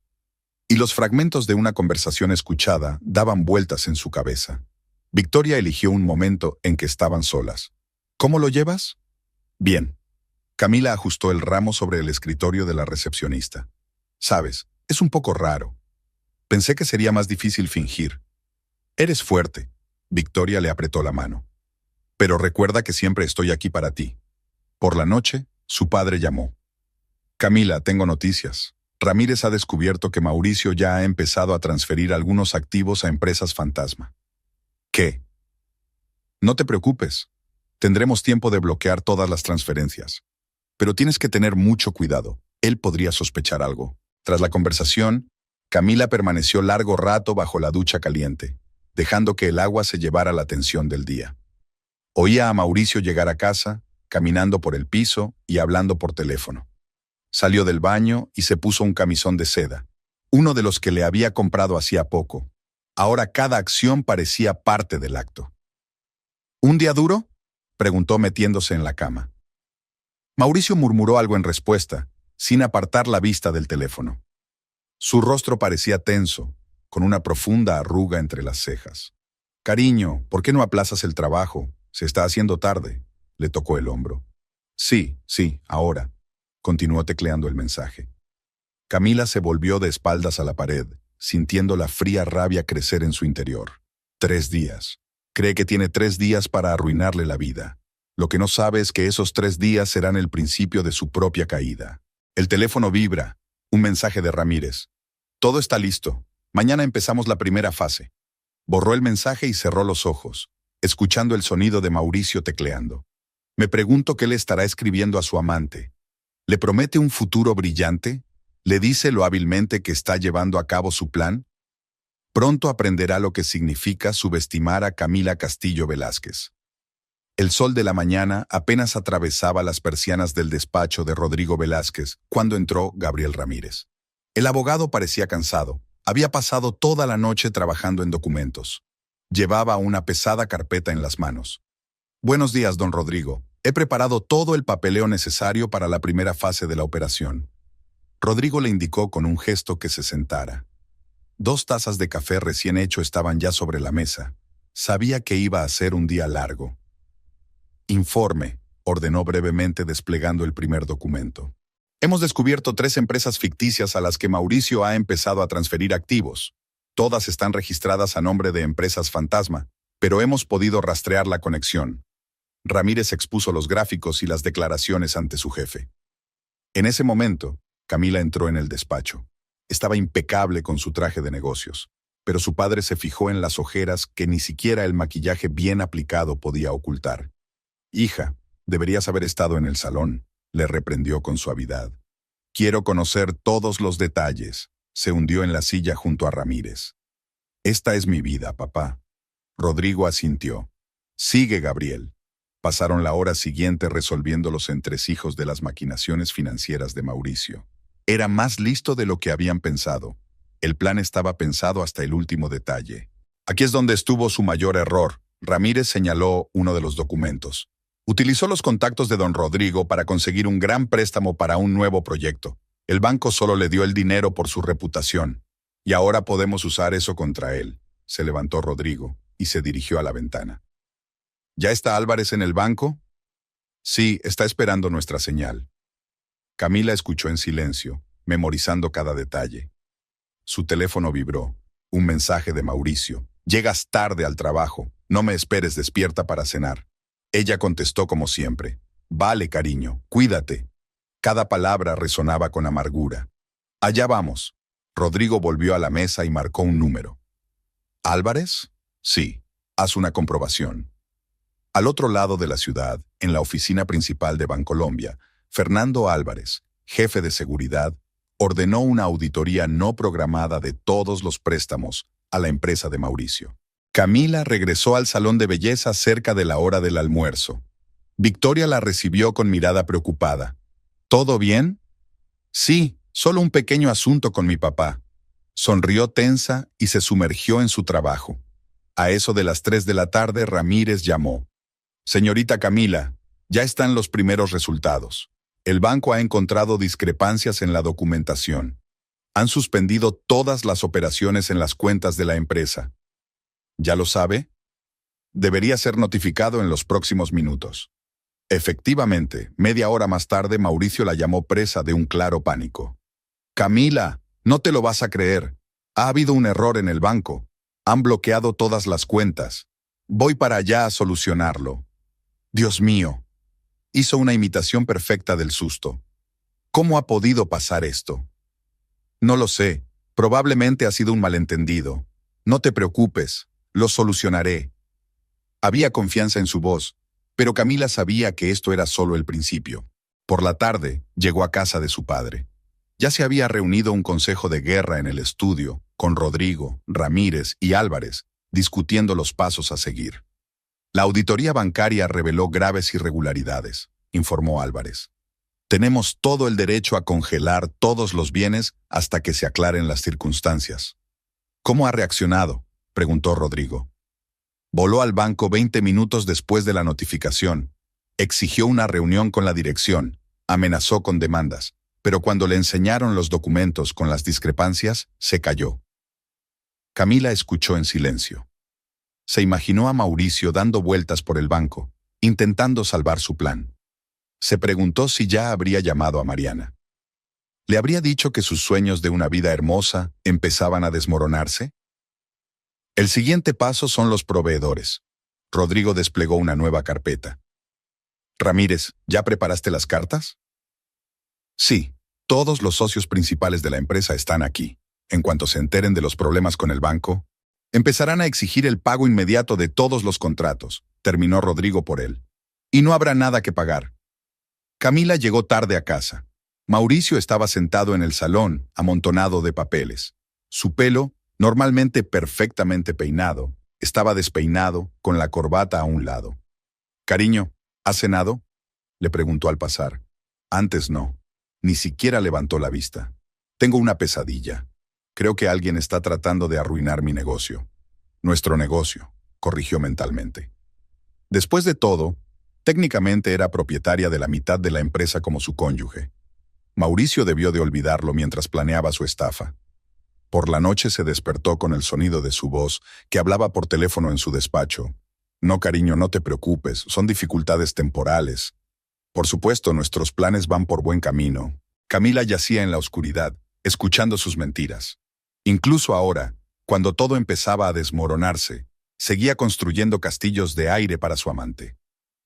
Y los fragmentos de una conversación escuchada daban vueltas en su cabeza. Victoria eligió un momento en que estaban solas. ¿Cómo lo llevas? Bien. Camila ajustó el ramo sobre el escritorio de la recepcionista. Sabes, es un poco raro. Pensé que sería más difícil fingir. Eres fuerte. Victoria le apretó la mano. Pero recuerda que siempre estoy aquí para ti. Por la noche, su padre llamó. Camila, tengo noticias. Ramírez ha descubierto que Mauricio ya ha empezado a transferir algunos activos a empresas fantasma. ¿Qué? No te preocupes. Tendremos tiempo de bloquear todas las transferencias. Pero tienes que tener mucho cuidado. Él podría sospechar algo. Tras la conversación, Camila permaneció largo rato bajo la ducha caliente, dejando que el agua se llevara la atención del día. Oía a Mauricio llegar a casa, caminando por el piso y hablando por teléfono. Salió del baño y se puso un camisón de seda, uno de los que le había comprado hacía poco. Ahora cada acción parecía parte del acto. ¿Un día duro?, preguntó metiéndose en la cama. Mauricio murmuró algo en respuesta, sin apartar la vista del teléfono. Su rostro parecía tenso, con una profunda arruga entre las cejas. «Cariño, ¿por qué no aplazas el trabajo? Se está haciendo tarde», le tocó el hombro. Sí, ahora», continuó tecleando el mensaje. Camila se volvió de espaldas a la pared, sintiendo la fría rabia crecer en su interior. 3 días. Cree que tiene 3 días para arruinarle la vida. Lo que no sabe es que esos 3 días serán el principio de su propia caída. El teléfono vibra. Un mensaje de Ramírez. «Todo está listo. Mañana empezamos la primera fase». Borró el mensaje y cerró los ojos, escuchando el sonido de Mauricio tecleando. Me pregunto qué le estará escribiendo a su amante. ¿Le promete un futuro brillante? ¿Le dice lo hábilmente que está llevando a cabo su plan? Pronto aprenderá lo que significa subestimar a Camila Castillo Velázquez. El sol de la mañana apenas atravesaba las persianas del despacho de Rodrigo Velázquez cuando entró Gabriel Ramírez. El abogado parecía cansado. Había pasado toda la noche trabajando en documentos. Llevaba una pesada carpeta en las manos. «Buenos días, don Rodrigo. He preparado todo el papeleo necesario para la primera fase de la operación». Rodrigo le indicó con un gesto que se sentara. 2 tazas de café recién hecho estaban ya sobre la mesa. Sabía que iba a ser un día largo. «Informe», ordenó brevemente desplegando el primer documento. «Hemos descubierto 3 empresas ficticias a las que Mauricio ha empezado a transferir activos. Todas están registradas a nombre de empresas fantasma, pero hemos podido rastrear la conexión». Ramírez expuso los gráficos y las declaraciones ante su jefe. En ese momento, Camila entró en el despacho. Estaba impecable con su traje de negocios, pero su padre se fijó en las ojeras que ni siquiera el maquillaje bien aplicado podía ocultar. «Hija, deberías haber estado en el salón», le reprendió con suavidad. «Quiero conocer todos los detalles». Se hundió en la silla junto a Ramírez. «Esta es mi vida, papá». Rodrigo asintió. «Sigue, Gabriel». Pasaron la hora siguiente resolviendo los entresijos de las maquinaciones financieras de Mauricio. Era más listo de lo que habían pensado. El plan estaba pensado hasta el último detalle. «Aquí es donde estuvo su mayor error», Ramírez señaló uno de los documentos. «Utilizó los contactos de don Rodrigo para conseguir un gran préstamo para un nuevo proyecto. El banco solo le dio el dinero por su reputación. Y ahora podemos usar eso contra él». Se levantó Rodrigo y se dirigió a la ventana. «¿Ya está Álvarez en el banco?» «Sí, está esperando nuestra señal». Camila escuchó en silencio, memorizando cada detalle. Su teléfono vibró. Un mensaje de Mauricio. «Llegas tarde al trabajo. No me esperes despierta para cenar». Ella contestó como siempre. «Vale, cariño, cuídate». Cada palabra resonaba con amargura. «Allá vamos». Rodrigo volvió a la mesa y marcó un número. «¿Álvarez?» «Sí. Haz una comprobación». Al otro lado de la ciudad, en la oficina principal de Bancolombia, Fernando Álvarez, jefe de seguridad, ordenó una auditoría no programada de todos los préstamos a la empresa de Mauricio. Camila regresó al salón de belleza cerca de la hora del almuerzo. Victoria la recibió con mirada preocupada. «¿Todo bien?» «Sí, solo un pequeño asunto con mi papá». Sonrió tensa y se sumergió en su trabajo. A eso de las 3 de la tarde, Ramírez llamó. «Señorita Camila, ya están los primeros resultados. El banco ha encontrado discrepancias en la documentación. Han suspendido todas las operaciones en las cuentas de la empresa». «¿Ya lo sabe?» «Debería ser notificado en los próximos minutos». Efectivamente, media hora más tarde Mauricio la llamó presa de un claro pánico. «Camila, no te lo vas a creer. Ha habido un error en el banco. Han bloqueado todas las cuentas. Voy para allá a solucionarlo». «Dios mío». Hizo una imitación perfecta del susto. ¿Cómo ha podido pasar esto? No lo sé. Probablemente ha sido un malentendido. No te preocupes. Lo solucionaré. Había confianza en su voz, pero Camila sabía que esto era solo el principio. Por la tarde, llegó a casa de su padre. Ya se había reunido un consejo de guerra en el estudio, con Rodrigo, Ramírez y Álvarez, discutiendo los pasos a seguir. La auditoría bancaria reveló graves irregularidades, informó Álvarez. Tenemos todo el derecho a congelar todos los bienes hasta que se aclaren las circunstancias. ¿Cómo ha reaccionado?, preguntó Rodrigo. Voló al banco 20 minutos después de la notificación. Exigió una reunión con la dirección, amenazó con demandas, pero cuando le enseñaron los documentos con las discrepancias, se calló. Camila escuchó en silencio. Se imaginó a Mauricio dando vueltas por el banco, intentando salvar su plan. Se preguntó si ya habría llamado a Mariana. ¿Le habría dicho que sus sueños de una vida hermosa empezaban a desmoronarse? El siguiente paso son los proveedores. Rodrigo desplegó una nueva carpeta. Ramírez, ¿ya preparaste las cartas? Sí, todos los socios principales de la empresa están aquí. En cuanto se enteren de los problemas con el banco, empezarán a exigir el pago inmediato de todos los contratos, terminó Rodrigo por él. Y no habrá nada que pagar. Camila llegó tarde a casa. Mauricio estaba sentado en el salón, amontonado de papeles. Su pelo, normalmente perfectamente peinado, estaba despeinado, con la corbata a un lado. «Cariño, ¿has cenado?», le preguntó al pasar. Antes no. Ni siquiera levantó la vista. «Tengo una pesadilla. Creo que alguien está tratando de arruinar mi negocio». «Nuestro negocio», corrigió mentalmente. Después de todo, técnicamente era propietaria de la mitad de la empresa como su cónyuge. Mauricio debió de olvidarlo mientras planeaba su estafa. Por la noche se despertó con el sonido de su voz, que hablaba por teléfono en su despacho. «No, cariño, no te preocupes, son dificultades temporales. Por supuesto, nuestros planes van por buen camino». Camila yacía en la oscuridad, escuchando sus mentiras. Incluso ahora, cuando todo empezaba a desmoronarse, seguía construyendo castillos de aire para su amante.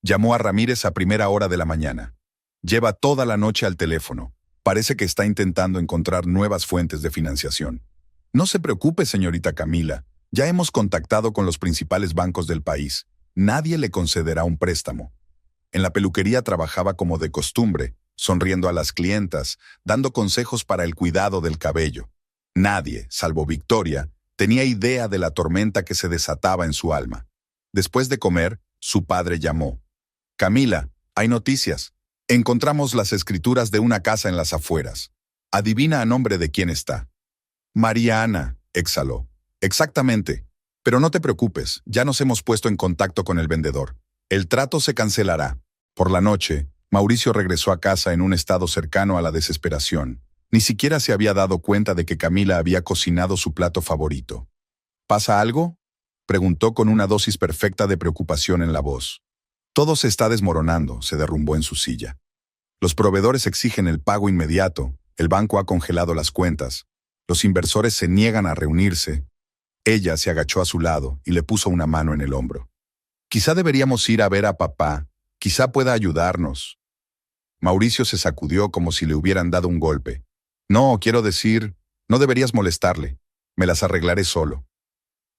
Llamó a Ramírez a primera hora de la mañana. Lleva toda la noche al teléfono. Parece que está intentando encontrar nuevas fuentes de financiación. «No se preocupe, señorita Camila. Ya hemos contactado con los principales bancos del país. Nadie le concederá un préstamo». En la peluquería trabajaba como de costumbre, sonriendo a las clientas, dando consejos para el cuidado del cabello. Nadie, salvo Victoria, tenía idea de la tormenta que se desataba en su alma. Después de comer, su padre llamó. «Camila, hay noticias. Encontramos las escrituras de una casa en las afueras. Adivina a nombre de quién está». «Mariana», exhaló. «Exactamente. Pero no te preocupes, ya nos hemos puesto en contacto con el vendedor. El trato se cancelará». Por la noche, Mauricio regresó a casa en un estado cercano a la desesperación. Ni siquiera se había dado cuenta de que Camila había cocinado su plato favorito. «¿Pasa algo?», preguntó con una dosis perfecta de preocupación en la voz. «Todo se está desmoronando», se derrumbó en su silla. «Los proveedores exigen el pago inmediato, el banco ha congelado las cuentas, los inversores se niegan a reunirse». Ella se agachó a su lado y le puso una mano en el hombro. «Quizá deberíamos ir a ver a papá, quizá pueda ayudarnos». Mauricio se sacudió como si le hubieran dado un golpe. «No, quiero decir, no deberías molestarle, me las arreglaré solo».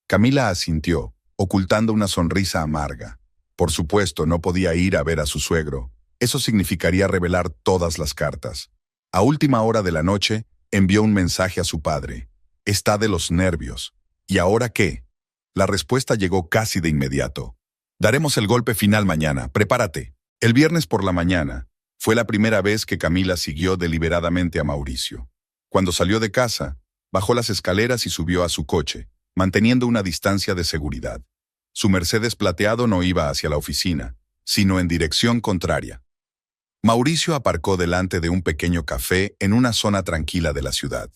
Camila asintió, ocultando una sonrisa amarga. Por supuesto, no podía ir a ver a su suegro. Eso significaría revelar todas las cartas. A última hora de la noche, envió un mensaje a su padre. «Está de los nervios. ¿Y ahora qué?». La respuesta llegó casi de inmediato. «Daremos el golpe final mañana, prepárate». El viernes por la mañana, fue la primera vez que Camila siguió deliberadamente a Mauricio. Cuando salió de casa, bajó las escaleras y subió a su coche, manteniendo una distancia de seguridad. Su Mercedes plateado no iba hacia la oficina, sino en dirección contraria. Mauricio aparcó delante de un pequeño café en una zona tranquila de la ciudad.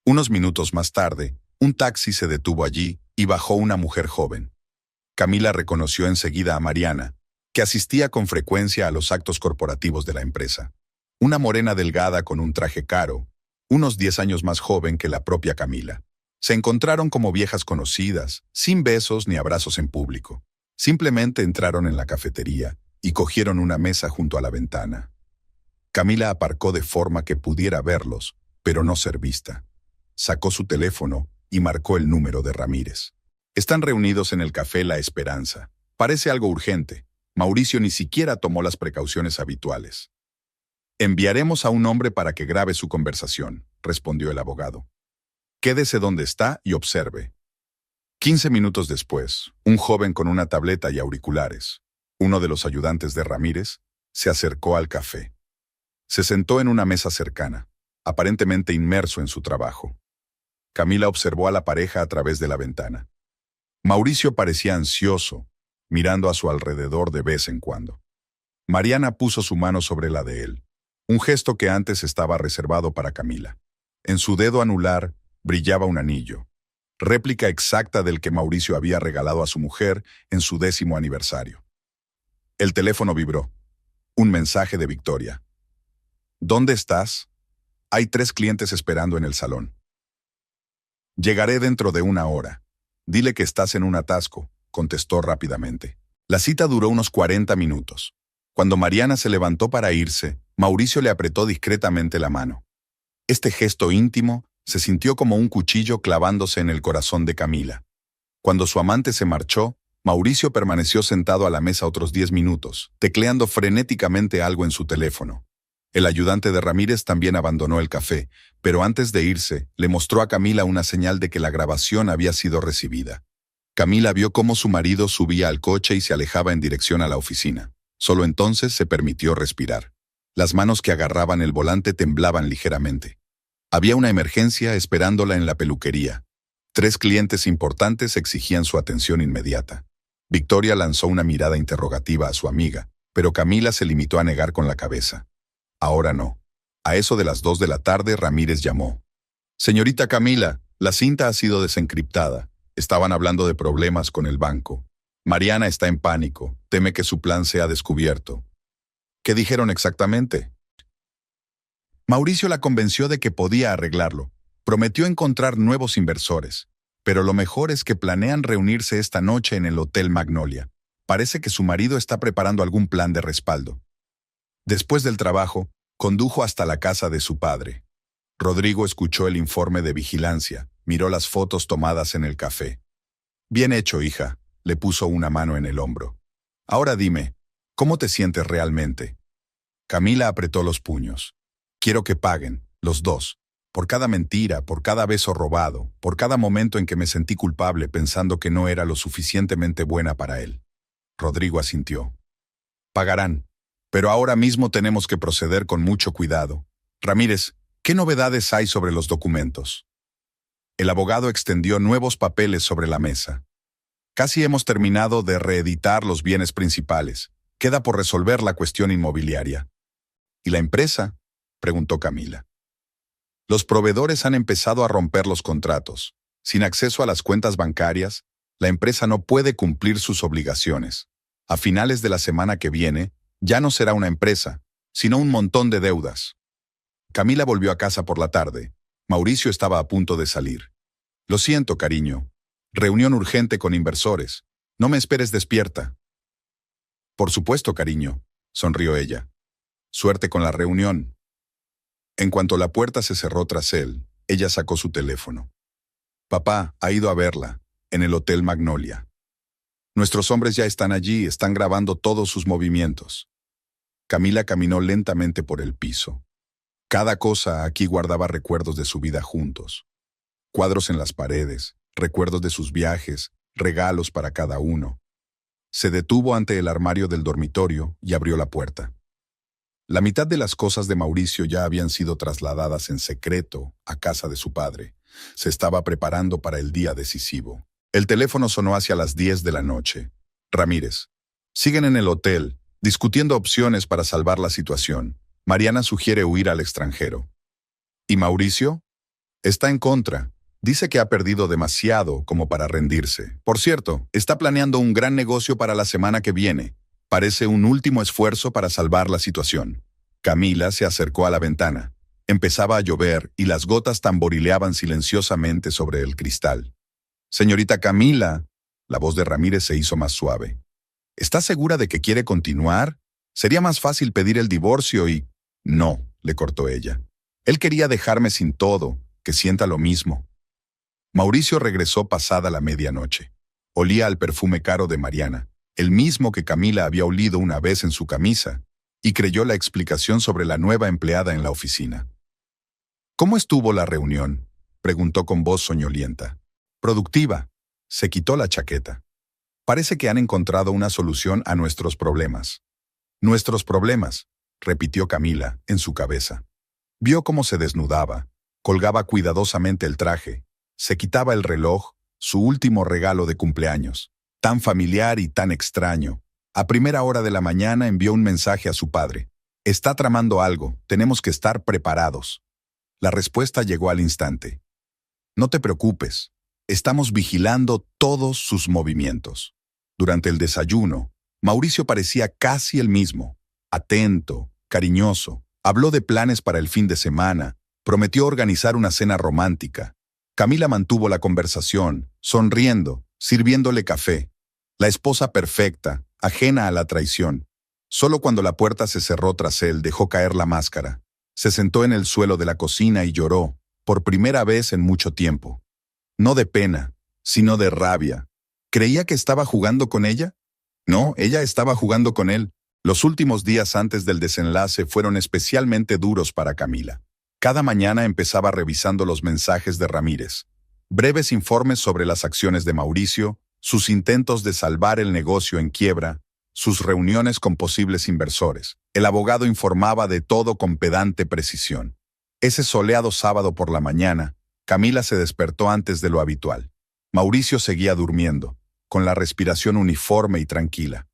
Unos minutos más tarde, un taxi se detuvo allí y bajó una mujer joven. Camila reconoció enseguida a Mariana, que asistía con frecuencia a los actos corporativos de la empresa. Una morena delgada con un traje caro, unos 10 años más joven que la propia Camila. Se encontraron como viejas conocidas, sin besos ni abrazos en público. Simplemente entraron en la cafetería y cogieron una mesa junto a la ventana. Camila aparcó de forma que pudiera verlos, pero no ser vista. Sacó su teléfono y marcó el número de Ramírez. Están reunidos en el café La Esperanza. Parece algo urgente. Mauricio ni siquiera tomó las precauciones habituales. Enviaremos a un hombre para que grabe su conversación, respondió el abogado. Quédese donde está y observe. 15 minutos después, un joven con una tableta y auriculares, uno de los ayudantes de Ramírez, se acercó al café. Se sentó en una mesa cercana, aparentemente inmerso en su trabajo. Camila observó a la pareja a través de la ventana. Mauricio parecía ansioso, mirando a su alrededor de vez en cuando. Mariana puso su mano sobre la de él, un gesto que antes estaba reservado para Camila. En su dedo anular brillaba un anillo, réplica exacta del que Mauricio había regalado a su mujer en su 10º aniversario. El teléfono vibró. Un mensaje de Victoria. ¿Dónde estás? Hay 3 clientes esperando en el salón. Llegaré dentro de 1 hora. Dile que estás en un atasco, contestó rápidamente. La cita duró unos 40 minutos. Cuando Mariana se levantó para irse, Mauricio le apretó discretamente la mano. Este gesto íntimo se sintió como un cuchillo clavándose en el corazón de Camila. Cuando su amante se marchó, Mauricio permaneció sentado a la mesa otros 10 minutos, tecleando frenéticamente algo en su teléfono. El ayudante de Ramírez también abandonó el café, pero antes de irse, le mostró a Camila una señal de que la grabación había sido recibida. Camila vio cómo su marido subía al coche y se alejaba en dirección a la oficina. Solo entonces se permitió respirar. Las manos que agarraban el volante temblaban ligeramente. Había una emergencia esperándola en la peluquería. 3 clientes importantes exigían su atención inmediata. Victoria lanzó una mirada interrogativa a su amiga, pero Camila se limitó a negar con la cabeza. Ahora no. A eso de las 2 de la tarde, Ramírez llamó. Señorita Camila, la cinta ha sido desencriptada. Estaban hablando de problemas con el banco. Mariana está en pánico, teme que su plan sea descubierto. ¿Qué dijeron exactamente? Mauricio la convenció de que podía arreglarlo. Prometió encontrar nuevos inversores. Pero lo mejor es que planean reunirse esta noche en el Hotel Magnolia. Parece que su marido está preparando algún plan de respaldo. Después del trabajo, condujo hasta la casa de su padre. Rodrigo escuchó el informe de vigilancia, miró las fotos tomadas en el café. Bien hecho, hija, le puso una mano en el hombro. Ahora dime, ¿cómo te sientes realmente? Camila apretó los puños. Quiero que paguen, los 2, por cada mentira, por cada beso robado, por cada momento en que me sentí culpable pensando que no era lo suficientemente buena para él. Rodrigo asintió. Pagarán, pero ahora mismo tenemos que proceder con mucho cuidado. Ramírez, ¿qué novedades hay sobre los documentos? El abogado extendió nuevos papeles sobre la mesa. Casi hemos terminado de reeditar los bienes principales. Queda por resolver la cuestión inmobiliaria. ¿Y la empresa?, preguntó Camila. Los proveedores han empezado a romper los contratos. Sin acceso a las cuentas bancarias, la empresa no puede cumplir sus obligaciones. A finales de la semana que viene, ya no será una empresa, sino un montón de deudas. Camila volvió a casa por la tarde. Mauricio estaba a punto de salir. Lo siento, cariño. Reunión urgente con inversores. No me esperes despierta. Por supuesto, cariño, sonrió ella. Suerte con la reunión. En cuanto la puerta se cerró tras él, ella sacó su teléfono. Papá ha ido a verla, en el Hotel Magnolia. Nuestros hombres ya están allí, están grabando todos sus movimientos. Camila caminó lentamente por el piso. Cada cosa aquí guardaba recuerdos de su vida juntos. Cuadros en las paredes, recuerdos de sus viajes, regalos para cada uno. Se detuvo ante el armario del dormitorio y abrió la puerta. La mitad de las cosas de Mauricio ya habían sido trasladadas en secreto a casa de su padre. Se estaba preparando para el día decisivo. El teléfono sonó hacia las 10 de la noche. Ramírez. Siguen en el hotel, discutiendo opciones para salvar la situación. Mariana sugiere huir al extranjero. ¿Y Mauricio? Está en contra. Dice que ha perdido demasiado como para rendirse. Por cierto, está planeando un gran negocio para la semana que viene. Parece un último esfuerzo para salvar la situación. Camila se acercó a la ventana. Empezaba a llover y las gotas tamborileaban silenciosamente sobre el cristal. Señorita Camila, la voz de Ramírez se hizo más suave. ¿Estás segura de que quiere continuar? Sería más fácil pedir el divorcio y... No, le cortó ella. Él quería dejarme sin todo, que sienta lo mismo. Mauricio regresó pasada la medianoche. Olía al perfume caro de Mariana, el mismo que Camila había olido una vez en su camisa, y creyó la explicación sobre la nueva empleada en la oficina. ¿Cómo estuvo la reunión?, preguntó con voz soñolienta. Productiva. Se quitó la chaqueta. Parece que han encontrado una solución a nuestros problemas. Nuestros problemas, repitió Camila en su cabeza. Vio cómo se desnudaba, colgaba cuidadosamente el traje, se quitaba el reloj, su último regalo de cumpleaños, tan familiar y tan extraño. A primera hora de la mañana envió un mensaje a su padre. Está tramando algo, tenemos que estar preparados. La respuesta llegó al instante. No te preocupes, estamos vigilando todos sus movimientos. Durante el desayuno, Mauricio parecía casi el mismo, atento, cariñoso, habló de planes para el fin de semana, prometió organizar una cena romántica. Camila mantuvo la conversación, sonriendo, sirviéndole café. La esposa perfecta, ajena a la traición. Solo cuando la puerta se cerró tras él dejó caer la máscara. Se sentó en el suelo de la cocina y lloró, por primera vez en mucho tiempo. No de pena, sino de rabia. ¿Creía que estaba jugando con ella? No, ella estaba jugando con él. Los últimos días antes del desenlace fueron especialmente duros para Camila. Cada mañana empezaba revisando los mensajes de Ramírez. Breves informes sobre las acciones de Mauricio, sus intentos de salvar el negocio en quiebra, sus reuniones con posibles inversores. El abogado informaba de todo con pedante precisión. Ese soleado sábado por la mañana, Camila se despertó antes de lo habitual. Mauricio seguía durmiendo, con la respiración uniforme y tranquila.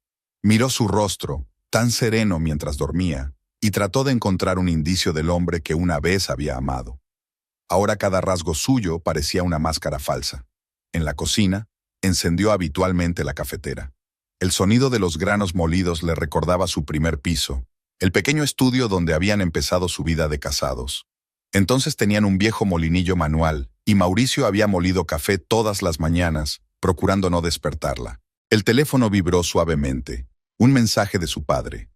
Miró su rostro, tan sereno mientras dormía, y trató de encontrar un indicio del hombre que una vez había amado. Ahora cada rasgo suyo parecía una máscara falsa. En la cocina, encendió habitualmente la cafetera. El sonido de los granos molidos le recordaba su primer piso, el pequeño estudio donde habían empezado su vida de casados. Entonces tenían un viejo molinillo manual, y Mauricio había molido café todas las mañanas, procurando no despertarla. El teléfono vibró suavemente. Un mensaje de su padre.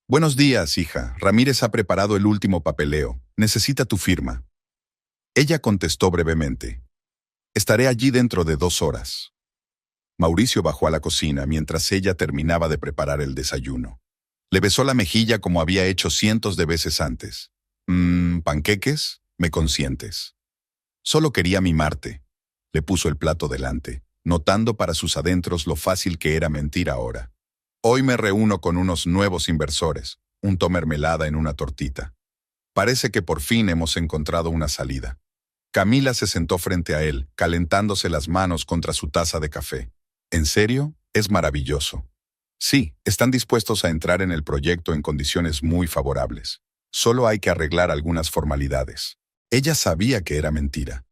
Buenos días, hija. Ramírez ha preparado el último papeleo. Necesita tu firma. Ella contestó brevemente. Estaré allí dentro de 2 horas. Mauricio bajó a la cocina mientras ella terminaba de preparar el desayuno. Le besó la mejilla como había hecho cientos de veces antes. ¿Panqueques? ¿Me consientes? Solo quería mimarte. Le puso el plato delante, notando para sus adentros lo fácil que era mentir ahora. Hoy me reúno con unos nuevos inversores, untó mermelada en una tortita. Parece que por fin hemos encontrado una salida. Camila se sentó frente a él, calentándose las manos contra su taza de café. ¿En serio? Es maravilloso. Sí, están dispuestos a entrar en el proyecto en condiciones muy favorables. Solo hay que arreglar algunas formalidades. Ella sabía que era mentira.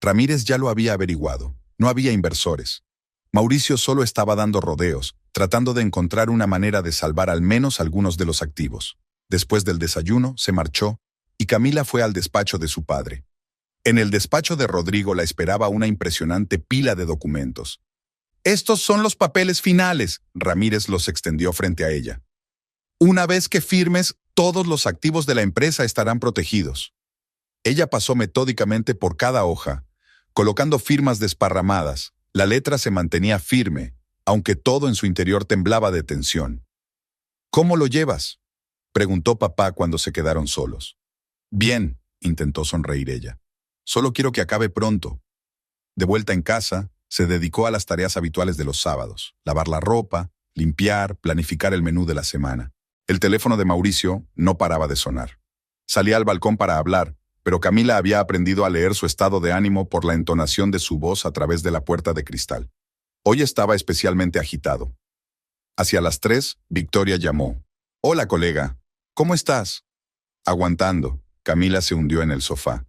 Ramírez ya lo había averiguado. No había inversores. Mauricio solo estaba dando rodeos, tratando de encontrar una manera de salvar al menos algunos de los activos. Después del desayuno, se marchó, y Camila fue al despacho de su padre. En el despacho de Rodrigo la esperaba una impresionante pila de documentos. «Estos son los papeles finales», Ramírez los extendió frente a ella. «Una vez que firmes, todos los activos de la empresa estarán protegidos». Ella pasó metódicamente por cada hoja, colocando firmas desparramadas. La letra se mantenía firme, aunque todo en su interior temblaba de tensión. «¿Cómo lo llevas?», preguntó papá cuando se quedaron solos. «Bien», intentó sonreír ella. «Solo quiero que acabe pronto». De vuelta en casa, se dedicó a las tareas habituales de los sábados: lavar la ropa, limpiar, planificar el menú de la semana. El teléfono de Mauricio no paraba de sonar. Salía al balcón para hablar, pero Camila había aprendido a leer su estado de ánimo por la entonación de su voz a través de la puerta de cristal. Hoy estaba especialmente agitado. Hacia las 3, Victoria llamó. «Hola, colega. ¿Cómo estás?» Aguantando, Camila se hundió en el sofá.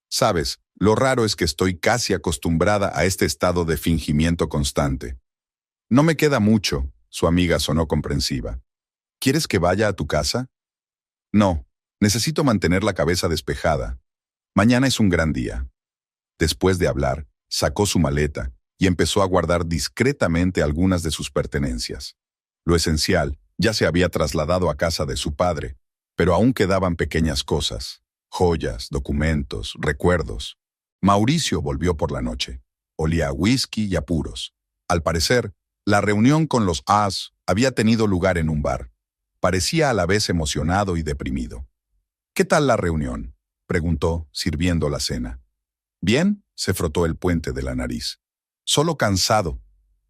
«Sabes, lo raro es que estoy casi acostumbrada a este estado de fingimiento constante». «No me queda mucho», su amiga sonó comprensiva. «¿Quieres que vaya a tu casa?» «No, necesito mantener la cabeza despejada. Mañana es un gran día». Después de hablar, sacó su maleta y empezó a guardar discretamente algunas de sus pertenencias. Lo esencial ya se había trasladado a casa de su padre, pero aún quedaban pequeñas cosas, joyas, documentos, recuerdos. Mauricio volvió por la noche. Olía a whisky y a puros. Al parecer, la reunión con los As había tenido lugar en un bar. Parecía a la vez emocionado y deprimido. «¿Qué tal la reunión?», preguntó, sirviendo la cena. «Bien», se frotó el puente de la nariz. «Solo cansado».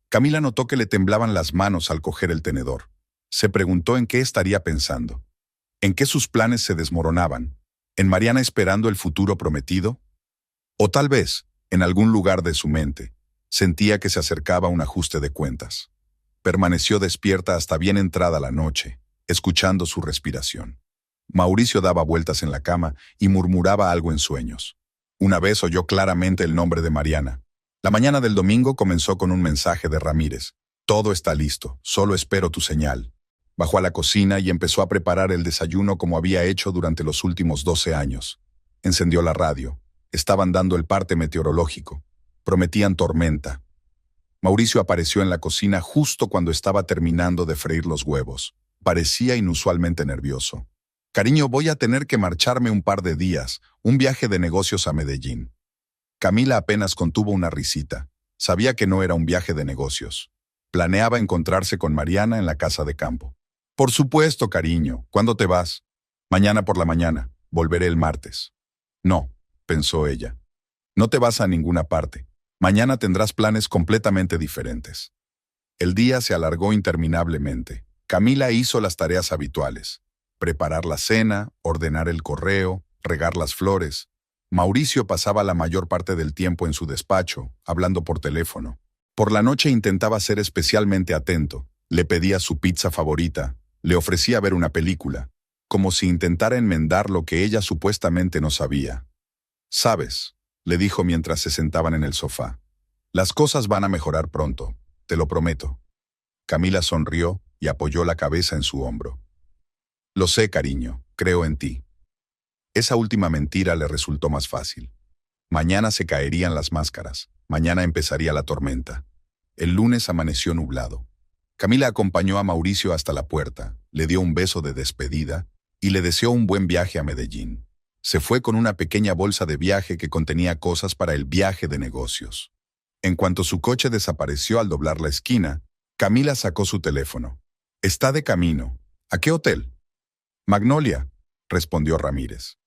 Camila notó que le temblaban las manos al coger el tenedor. Se preguntó en qué estaría pensando. ¿En qué sus planes se desmoronaban? ¿En Mariana esperando el futuro prometido? O tal vez, en algún lugar de su mente, sentía que se acercaba un ajuste de cuentas. Permaneció despierta hasta bien entrada la noche, escuchando su respiración. Mauricio daba vueltas en la cama y murmuraba algo en sueños. Una vez oyó claramente el nombre de Mariana. La mañana del domingo comenzó con un mensaje de Ramírez. «Todo está listo, solo espero tu señal». Bajó a la cocina y empezó a preparar el desayuno como había hecho durante los últimos 12 años. Encendió la radio. Estaban dando el parte meteorológico. Prometían tormenta. Mauricio apareció en la cocina justo cuando estaba terminando de freír los huevos. Parecía inusualmente nervioso. «Cariño, voy a tener que marcharme un par de días, un viaje de negocios a Medellín». Camila apenas contuvo una risita. Sabía que no era un viaje de negocios. Planeaba encontrarse con Mariana en la casa de campo. «Por supuesto, cariño. ¿Cuándo te vas?» «Mañana por la mañana. Volveré el martes». «No», pensó ella. «No te vas a ninguna parte. Mañana tendrás planes completamente diferentes». El día se alargó interminablemente. Camila hizo las tareas habituales. Preparar la cena, ordenar el correo, regar las flores. Mauricio pasaba la mayor parte del tiempo en su despacho, hablando por teléfono. Por la noche intentaba ser especialmente atento. Le pedía su pizza favorita, le ofrecía ver una película, como si intentara enmendar lo que ella supuestamente no sabía. «Sabes», le dijo mientras se sentaban en el sofá, «las cosas van a mejorar pronto, te lo prometo». Camila sonrió y apoyó la cabeza en su hombro. «Lo sé, cariño, creo en ti». Esa última mentira le resultó más fácil. Mañana se caerían las máscaras, mañana empezaría la tormenta. El lunes amaneció nublado. Camila acompañó a Mauricio hasta la puerta, le dio un beso de despedida y le deseó un buen viaje a Medellín. Se fue con una pequeña bolsa de viaje que contenía cosas para el viaje de negocios. En cuanto su coche desapareció al doblar la esquina, Camila sacó su teléfono. «Está de camino. ¿A qué hotel?» «Magnolia», respondió Ramírez.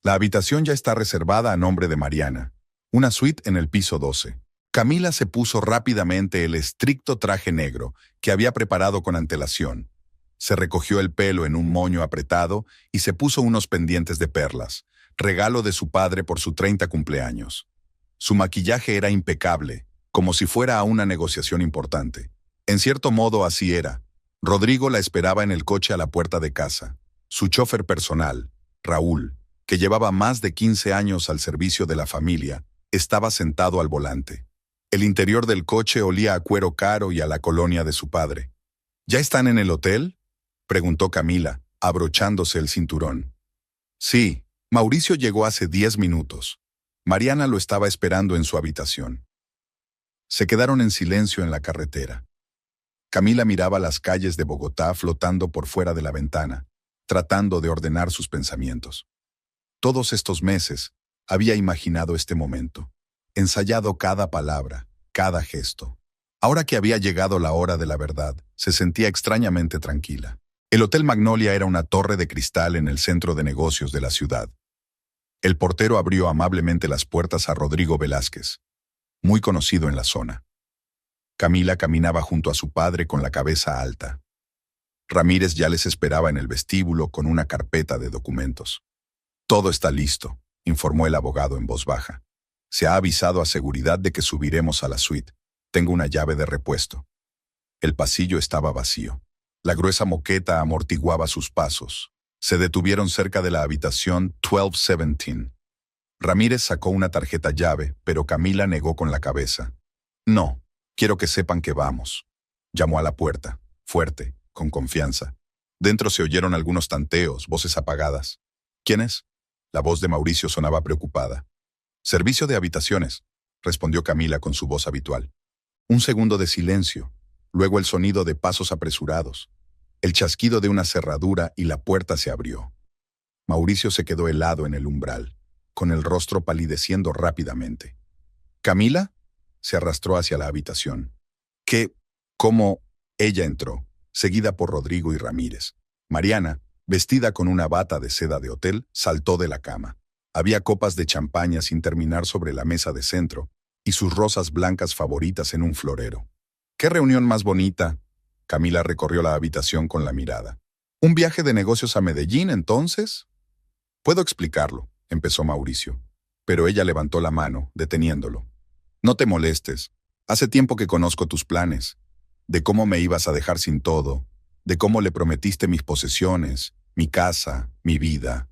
«La habitación ya está reservada a nombre de Mariana. Una suite en el piso 12. Camila se puso rápidamente el estricto traje negro que había preparado con antelación. Se recogió el pelo en un moño apretado y se puso unos pendientes de perlas, regalo de su padre por su 30 cumpleaños. Su maquillaje era impecable, como si fuera a una negociación importante. En cierto modo así era. Rodrigo la esperaba en el coche a la puerta de casa. Su chofer personal, Raúl, que llevaba más de 15 años al servicio de la familia, estaba sentado al volante. El interior del coche olía a cuero caro y a la colonia de su padre. «¿Ya están en el hotel?», preguntó Camila, abrochándose el cinturón. «Sí, Mauricio llegó hace 10 minutos. Mariana lo estaba esperando en su habitación». Se quedaron en silencio en la carretera. Camila miraba las calles de Bogotá flotando por fuera de la ventana, tratando de ordenar sus pensamientos. Todos estos meses había imaginado este momento, ensayado cada palabra, cada gesto. Ahora que había llegado la hora de la verdad, se sentía extrañamente tranquila. El Hotel Magnolia era una torre de cristal en el centro de negocios de la ciudad. El portero abrió amablemente las puertas a Rodrigo Velázquez, muy conocido en la zona. Camila caminaba junto a su padre con la cabeza alta. Ramírez ya les esperaba en el vestíbulo con una carpeta de documentos. «Todo está listo», informó el abogado en voz baja. «Se ha avisado a seguridad de que subiremos a la suite. Tengo una llave de repuesto». El pasillo estaba vacío. La gruesa moqueta amortiguaba sus pasos. Se detuvieron cerca de la habitación 1217. Ramírez sacó una tarjeta llave, pero Camila negó con la cabeza. «No, quiero que sepan que vamos». Llamó a la puerta, fuerte, con confianza. Dentro se oyeron algunos tanteos, voces apagadas. «¿Quién es?». La voz de Mauricio sonaba preocupada. «Servicio de habitaciones», respondió Camila con su voz habitual. Un segundo de silencio. luego el sonido de pasos apresurados, el chasquido de una cerradura y la puerta se abrió. Mauricio se quedó helado en el umbral, con el rostro palideciendo rápidamente. ¿Camila? Se arrastró hacia la habitación. ¿Qué? ¿Cómo? Ella entró, seguida por Rodrigo y Ramírez. Mariana, vestida con una bata de seda de hotel, saltó de la cama. Había copas de champaña sin terminar sobre la mesa de centro y sus rosas blancas favoritas en un florero. ¡Qué reunión más bonita! Camila recorrió la habitación con la mirada. ¿Un viaje de negocios a Medellín, entonces? Puedo explicarlo, empezó Mauricio, pero ella levantó la mano, deteniéndolo. No te molestes. Hace tiempo que conozco tus planes, de cómo me ibas a dejar sin todo, de cómo le prometiste mis posesiones, mi casa, mi vida.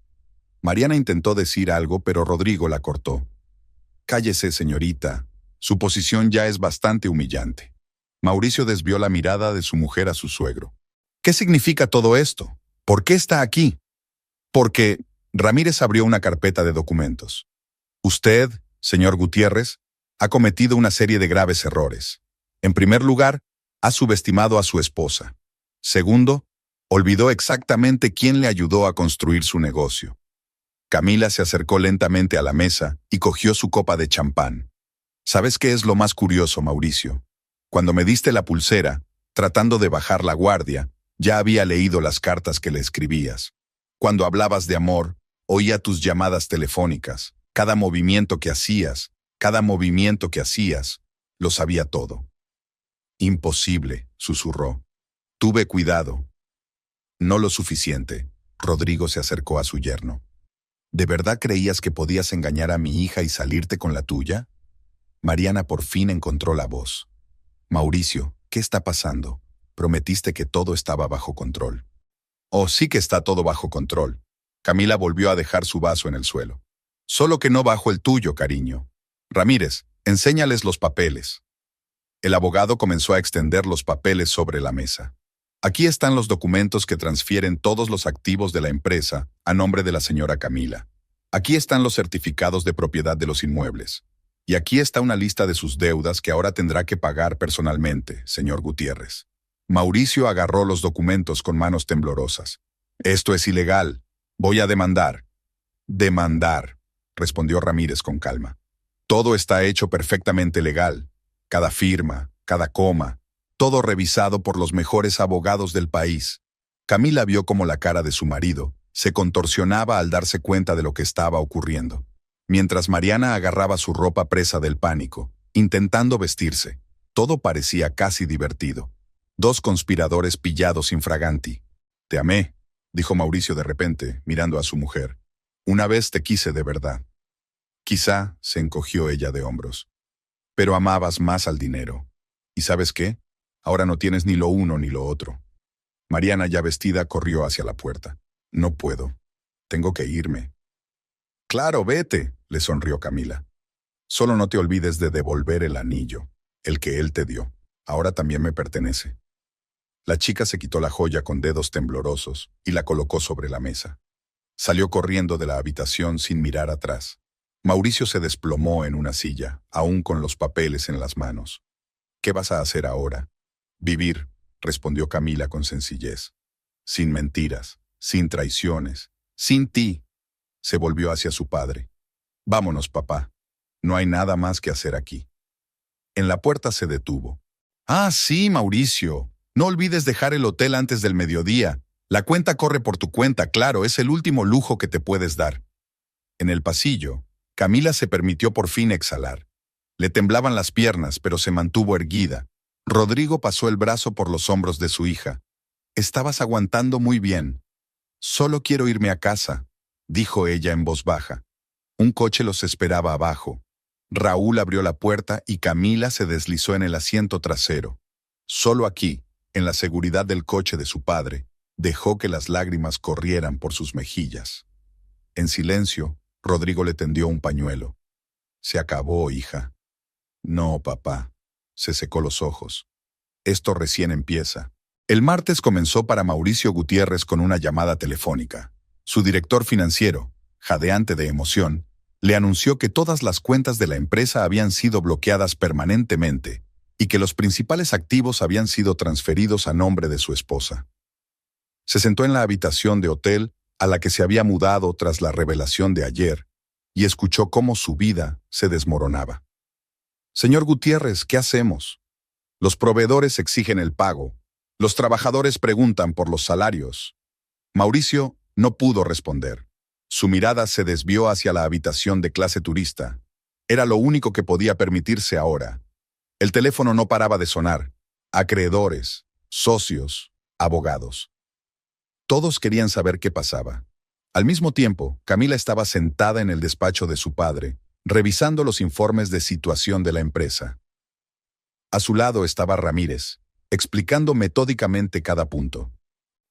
Mariana intentó decir algo, pero Rodrigo la cortó. Cállese, señorita. Su posición ya es bastante humillante. Mauricio desvió la mirada de su mujer a su suegro. ¿Qué significa todo esto? ¿Por qué está aquí? Porque Ramírez abrió una carpeta de documentos. Usted, señor Gutiérrez, ha cometido una serie de graves errores. En primer lugar, ha subestimado a su esposa. Segundo, olvidó exactamente quién le ayudó a construir su negocio. Camila se acercó lentamente a la mesa y cogió su copa de champán. ¿Sabes qué es lo más curioso, Mauricio? Cuando me diste la pulsera, tratando de bajar la guardia, ya había leído las cartas que le escribías. Cuando hablabas de amor, oía tus llamadas telefónicas. Cada movimiento que hacías, lo sabía todo. Imposible, susurró. Tuve cuidado. No lo suficiente. Rodrigo se acercó a su yerno. ¿De verdad creías que podías engañar a mi hija y salirte con la tuya? Mariana por fin encontró la voz. Mauricio, ¿qué está pasando? Prometiste que todo estaba bajo control. Oh, sí que está todo bajo control. Camila volvió a dejar su vaso en el suelo. Solo que no bajo el tuyo, cariño. Ramírez, enséñales los papeles. El abogado comenzó a extender los papeles sobre la mesa. Aquí están los documentos que transfieren todos los activos de la empresa a nombre de la señora Camila. Aquí están los certificados de propiedad de los inmuebles. Y aquí está una lista de sus deudas que ahora tendrá que pagar personalmente, señor Gutiérrez. Mauricio agarró los documentos con manos temblorosas. Esto es ilegal. Voy a demandar. Demandar, respondió Ramírez con calma. Todo está hecho perfectamente legal. Cada firma, cada coma, todo revisado por los mejores abogados del país. Camila vio cómo la cara de su marido se contorsionaba al darse cuenta de lo que estaba ocurriendo, mientras Mariana agarraba su ropa presa del pánico, intentando vestirse. Todo parecía casi divertido. Dos conspiradores pillados infraganti. Te amé, dijo Mauricio de repente, mirando a su mujer. Una vez te quise de verdad. Quizá se encogió ella de hombros. Pero amabas más al dinero. ¿Y sabes qué? Ahora no tienes ni lo uno ni lo otro. Mariana, ya vestida, corrió hacia la puerta. No puedo. Tengo que irme. Claro, vete, le sonrió Camila. Solo no te olvides de devolver el anillo, el que él te dio. Ahora también me pertenece. La chica se quitó la joya con dedos temblorosos y la colocó sobre la mesa. Salió corriendo de la habitación sin mirar atrás. Mauricio se desplomó en una silla, aún con los papeles en las manos. ¿Qué vas a hacer ahora? Vivir, respondió Camila con sencillez. Sin mentiras, sin traiciones, sin ti. Se volvió hacia su padre. Vámonos, papá. No hay nada más que hacer aquí. En la puerta se detuvo. Ah, sí, Mauricio. No olvides dejar el hotel antes del mediodía. La cuenta corre por tu cuenta, claro, es el último lujo que te puedes dar. En el pasillo, Camila se permitió por fin exhalar. Le temblaban las piernas, pero se mantuvo erguida. Rodrigo pasó el brazo por los hombros de su hija. Estabas aguantando muy bien. Solo quiero irme a casa, dijo ella en voz baja. Un coche los esperaba abajo. Raúl abrió la puerta y Camila se deslizó en el asiento trasero. Solo aquí, en la seguridad del coche de su padre, dejó que las lágrimas corrieran por sus mejillas. En silencio, Rodrigo le tendió un pañuelo. Se acabó, hija. No, papá. Se secó los ojos. Esto recién empieza. El martes comenzó para Mauricio Gutiérrez con una llamada telefónica. Su director financiero, jadeante de emoción, le anunció que todas las cuentas de la empresa habían sido bloqueadas permanentemente y que los principales activos habían sido transferidos a nombre de su esposa. Se sentó en la habitación de hotel a la que se había mudado tras la revelación de ayer y escuchó cómo su vida se desmoronaba. Señor Gutiérrez, ¿qué hacemos? Los proveedores exigen el pago. Los trabajadores preguntan por los salarios. Mauricio no pudo responder. Su mirada se desvió hacia la habitación de clase turista. Era lo único que podía permitirse ahora. El teléfono no paraba de sonar. Acreedores, socios, abogados. Todos querían saber qué pasaba. Al mismo tiempo, Camila estaba sentada en el despacho de su padre, revisando los informes de situación de la empresa. A su lado estaba Ramírez, explicando metódicamente cada punto.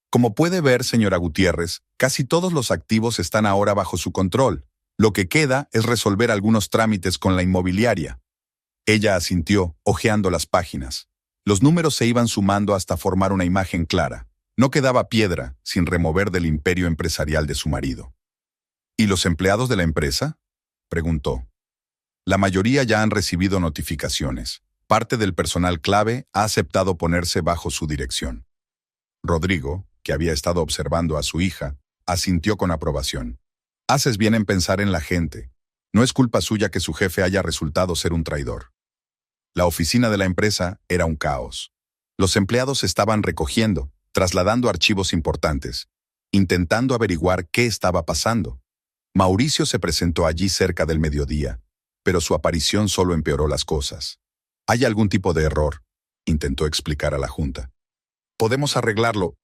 Como puede ver, señora Gutiérrez, casi todos los activos están ahora bajo su control. Lo que queda es resolver algunos trámites con la inmobiliaria. Ella asintió, hojeando las páginas. Los números se iban sumando hasta formar una imagen clara. No quedaba piedra sin remover del imperio empresarial de su marido. ¿Y los empleados de la empresa?, preguntó. La mayoría ya han recibido notificaciones. Parte del personal clave ha aceptado ponerse bajo su dirección. Rodrigo, que había estado observando a su hija, asintió con aprobación. Haces bien en pensar en la gente. No es culpa suya que su jefe haya resultado ser un traidor. La oficina de la empresa era un caos. Los empleados estaban recogiendo, trasladando archivos importantes, intentando averiguar qué estaba pasando. Mauricio se presentó allí cerca del mediodía, pero su aparición solo empeoró las cosas. ¿Hay algún tipo de error?, intentó explicar a la junta. ¿Podemos arreglarlo?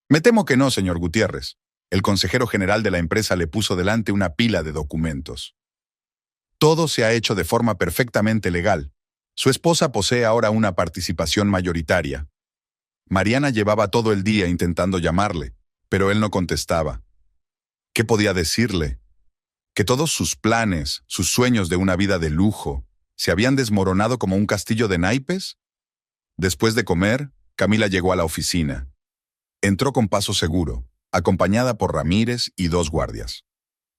Me temo que no, señor Gutiérrez. El consejero general de la empresa le puso delante una pila de documentos. Todo se ha hecho de forma perfectamente legal. Su esposa posee ahora una participación mayoritaria. Mariana llevaba todo el día intentando llamarle, pero él no contestaba. ¿Qué podía decirle? Que todos sus planes, sus sueños de una vida de lujo, se habían desmoronado como un castillo de naipes. Después de comer, Camila llegó a la oficina. Entró con paso seguro, acompañada por Ramírez y 2 guardias.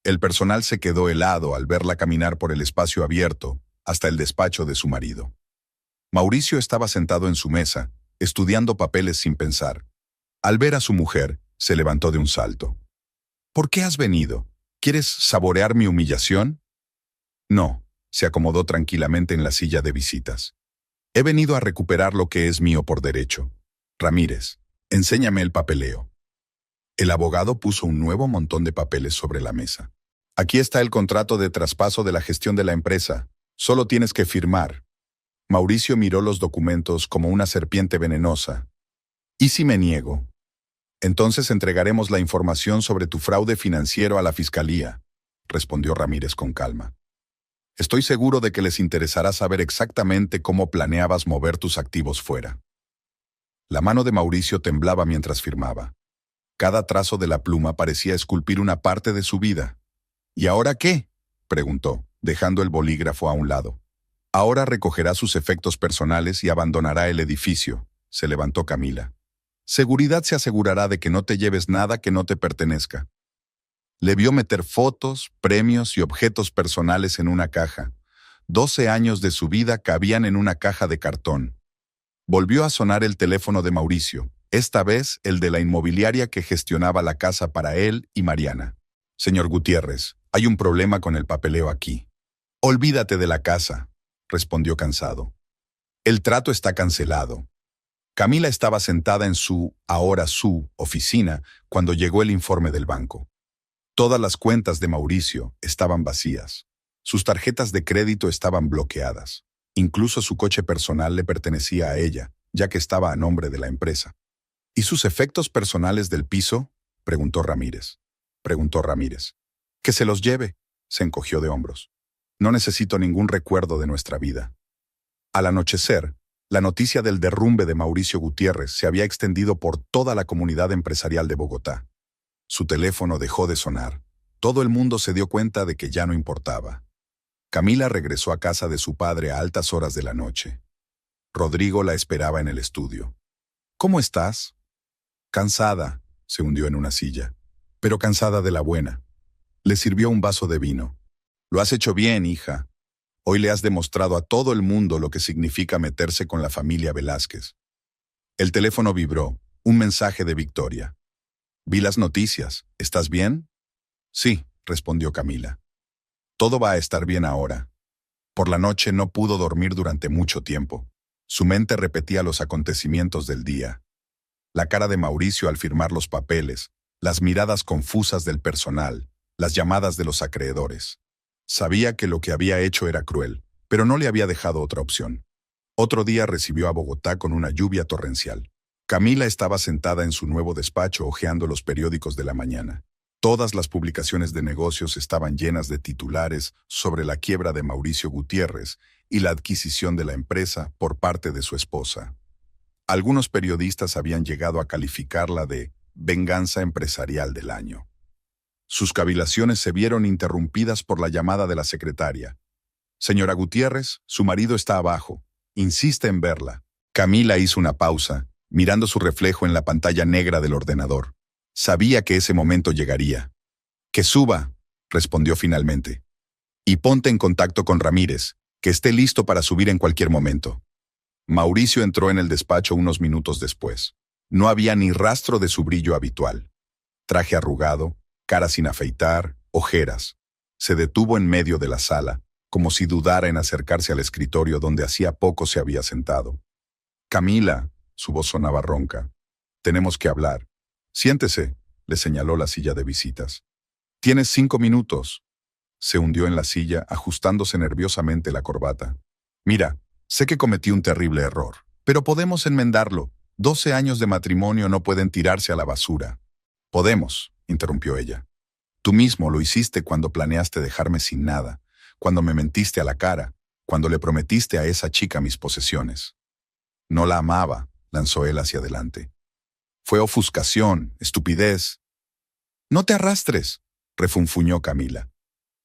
El personal se quedó helado al verla caminar por el espacio abierto hasta el despacho de su marido. Mauricio estaba sentado en su mesa, estudiando papeles sin pensar. Al ver a su mujer, se levantó de un salto. ¿Por qué has venido? ¿Quieres saborear mi humillación? No, se acomodó tranquilamente en la silla de visitas. He venido a recuperar lo que es mío por derecho. Ramírez, enséñame el papeleo. El abogado puso un nuevo montón de papeles sobre la mesa. Aquí está el contrato de traspaso de la gestión de la empresa. Solo tienes que firmar. Mauricio miró los documentos como una serpiente venenosa. ¿Y si me niego? Entonces entregaremos la información sobre tu fraude financiero a la fiscalía, respondió Ramírez con calma. Estoy seguro de que les interesará saber exactamente cómo planeabas mover tus activos fuera. La mano de Mauricio temblaba mientras firmaba. Cada trazo de la pluma parecía esculpir una parte de su vida. ¿Y ahora qué?, preguntó, dejando el bolígrafo a un lado. Ahora recogerá sus efectos personales y abandonará el edificio, se levantó Camila. Seguridad se asegurará de que no te lleves nada que no te pertenezca. Le vio meter fotos, premios y objetos personales en una caja. 12 años de su vida cabían en una caja de cartón. Volvió a sonar el teléfono de Mauricio, esta vez el de la inmobiliaria que gestionaba la casa para él y Mariana. Señor Gutiérrez, hay un problema con el papeleo aquí. Olvídate de la casa, respondió cansado. El trato está cancelado. Camila estaba sentada en ahora su, oficina cuando llegó el informe del banco. Todas las cuentas de Mauricio estaban vacías. Sus tarjetas de crédito estaban bloqueadas. Incluso su coche personal le pertenecía a ella, ya que estaba a nombre de la empresa. ¿Y sus efectos personales del piso?, preguntó Ramírez. Que se los lleve, se encogió de hombros. No necesito ningún recuerdo de nuestra vida. Al anochecer, la noticia del derrumbe de Mauricio Gutiérrez se había extendido por toda la comunidad empresarial de Bogotá. Su teléfono dejó de sonar. Todo el mundo se dio cuenta de que ya no importaba. Camila regresó a casa de su padre a altas horas de la noche. Rodrigo la esperaba en el estudio. ¿Cómo estás? Cansada, se hundió en una silla, pero cansada de la buena. Le sirvió un vaso de vino. Lo has hecho bien, hija. Hoy le has demostrado a todo el mundo lo que significa meterse con la familia Velázquez. El teléfono vibró. Un mensaje de Victoria. Vi las noticias. ¿Estás bien? Sí, respondió Camila. Todo va a estar bien ahora. Por la noche no pudo dormir durante mucho tiempo. Su mente repetía los acontecimientos del día. La cara de Mauricio al firmar los papeles, las miradas confusas del personal, las llamadas de los acreedores. Sabía que lo que había hecho era cruel, pero no le había dejado otra opción. Otro día recibió a Bogotá con una lluvia torrencial. Camila estaba sentada en su nuevo despacho hojeando los periódicos de la mañana. Todas las publicaciones de negocios estaban llenas de titulares sobre la quiebra de Mauricio Gutiérrez y la adquisición de la empresa por parte de su esposa. Algunos periodistas habían llegado a calificarla de venganza empresarial del año. Sus cavilaciones se vieron interrumpidas por la llamada de la secretaria. Señora Gutiérrez, su marido está abajo. Insiste en verla. Camila hizo una pausa, mirando su reflejo en la pantalla negra del ordenador. Sabía que ese momento llegaría. Que suba, respondió finalmente. Y ponte en contacto con Ramírez, que esté listo para subir en cualquier momento. Mauricio entró en el despacho unos minutos después. No había ni rastro de su brillo habitual. Traje arrugado, cara sin afeitar, ojeras. Se detuvo en medio de la sala, como si dudara en acercarse al escritorio donde hacía poco se había sentado. Camila, su voz sonaba ronca. Tenemos que hablar. Siéntese, le señaló la silla de visitas. Tienes 5 minutos. Se hundió en la silla, ajustándose nerviosamente la corbata. Mira, sé que cometí un terrible error, pero podemos enmendarlo. 12 años de matrimonio no pueden tirarse a la basura. Podemos, interrumpió ella. Tú mismo lo hiciste cuando planeaste dejarme sin nada, cuando me mentiste a la cara, cuando le prometiste a esa chica mis posesiones. No la amaba, lanzó él hacia adelante. Fue ofuscación, estupidez. No te arrastres, refunfuñó Camila.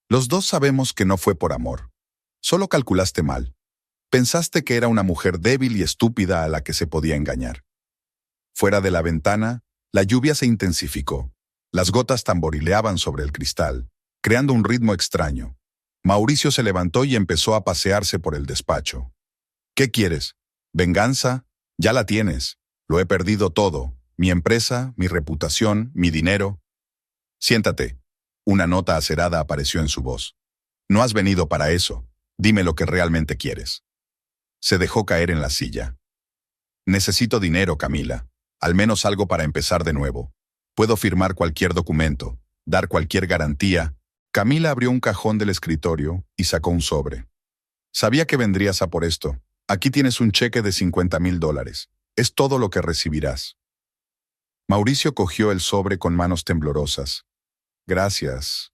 Los dos sabemos que no fue por amor. Solo calculaste mal. Pensaste que era una mujer débil y estúpida a la que se podía engañar. Fuera de la ventana, la lluvia se intensificó. Las gotas tamborileaban sobre el cristal, creando un ritmo extraño. Mauricio se levantó y empezó a pasearse por el despacho. ¿Qué quieres? ¿Venganza? Ya la tienes. Lo he perdido todo. Mi empresa, mi reputación, mi dinero. Siéntate. Una nota acerada apareció en su voz. No has venido para eso. Dime lo que realmente quieres. Se dejó caer en la silla. Necesito dinero, Camila. Al menos algo para empezar de nuevo. Puedo firmar cualquier documento, dar cualquier garantía. Camila abrió un cajón del escritorio y sacó un sobre. Sabía que vendrías a por esto. Aquí tienes un cheque de $50,000. Es todo lo que recibirás. Mauricio cogió el sobre con manos temblorosas. Gracias.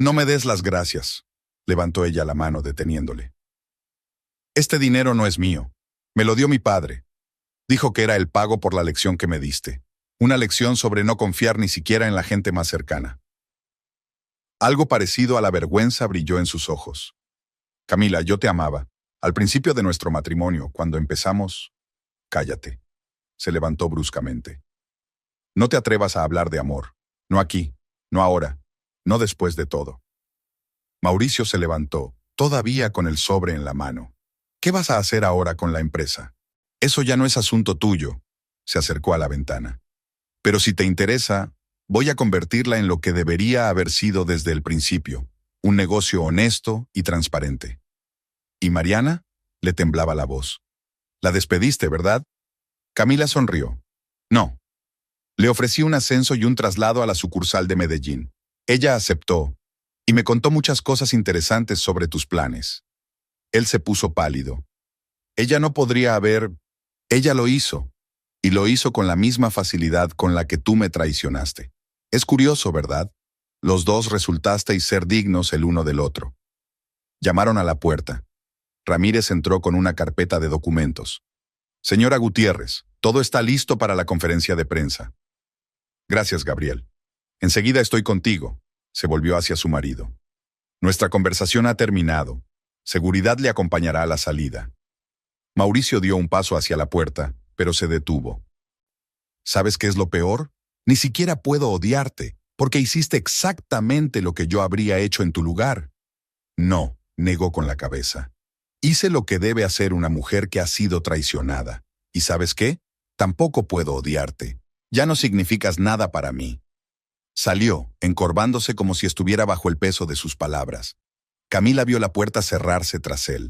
No me des las gracias, levantó ella la mano deteniéndole. Este dinero no es mío. Me lo dio mi padre. Dijo que era el pago por la lección que me diste. Una lección sobre no confiar ni siquiera en la gente más cercana. Algo parecido a la vergüenza brilló en sus ojos. Camila, yo te amaba. Al principio de nuestro matrimonio, cuando empezamos... Cállate. Se levantó bruscamente. No te atrevas a hablar de amor. No aquí, no ahora, no después de todo. Mauricio se levantó, todavía con el sobre en la mano. ¿Qué vas a hacer ahora con la empresa? Eso ya no es asunto tuyo. Se acercó a la ventana. Pero si te interesa, voy a convertirla en lo que debería haber sido desde el principio, un negocio honesto y transparente. ¿Y Mariana? Le temblaba la voz. La despediste, ¿verdad? Camila sonrió. No. Le ofrecí un ascenso y un traslado a la sucursal de Medellín. Ella aceptó, y me contó muchas cosas interesantes sobre tus planes. Él se puso pálido. Ella no podría haber... Ella lo hizo, y lo hizo con la misma facilidad con la que tú me traicionaste. Es curioso, ¿verdad? Los dos resultasteis ser dignos el uno del otro. Llamaron a la puerta. Ramírez entró con una carpeta de documentos. Señora Gutiérrez, todo está listo para la conferencia de prensa. Gracias, Gabriel. Enseguida estoy contigo. Se volvió hacia su marido. Nuestra conversación ha terminado. Seguridad le acompañará a la salida. Mauricio dio un paso hacia la puerta, pero se detuvo. ¿Sabes qué es lo peor? Ni siquiera puedo odiarte, porque hiciste exactamente lo que yo habría hecho en tu lugar. No, negó con la cabeza. Hice lo que debe hacer una mujer que ha sido traicionada. ¿Y sabes qué? Tampoco puedo odiarte. Ya no significas nada para mí. Salió, encorvándose como si estuviera bajo el peso de sus palabras. Camila vio la puerta cerrarse tras él.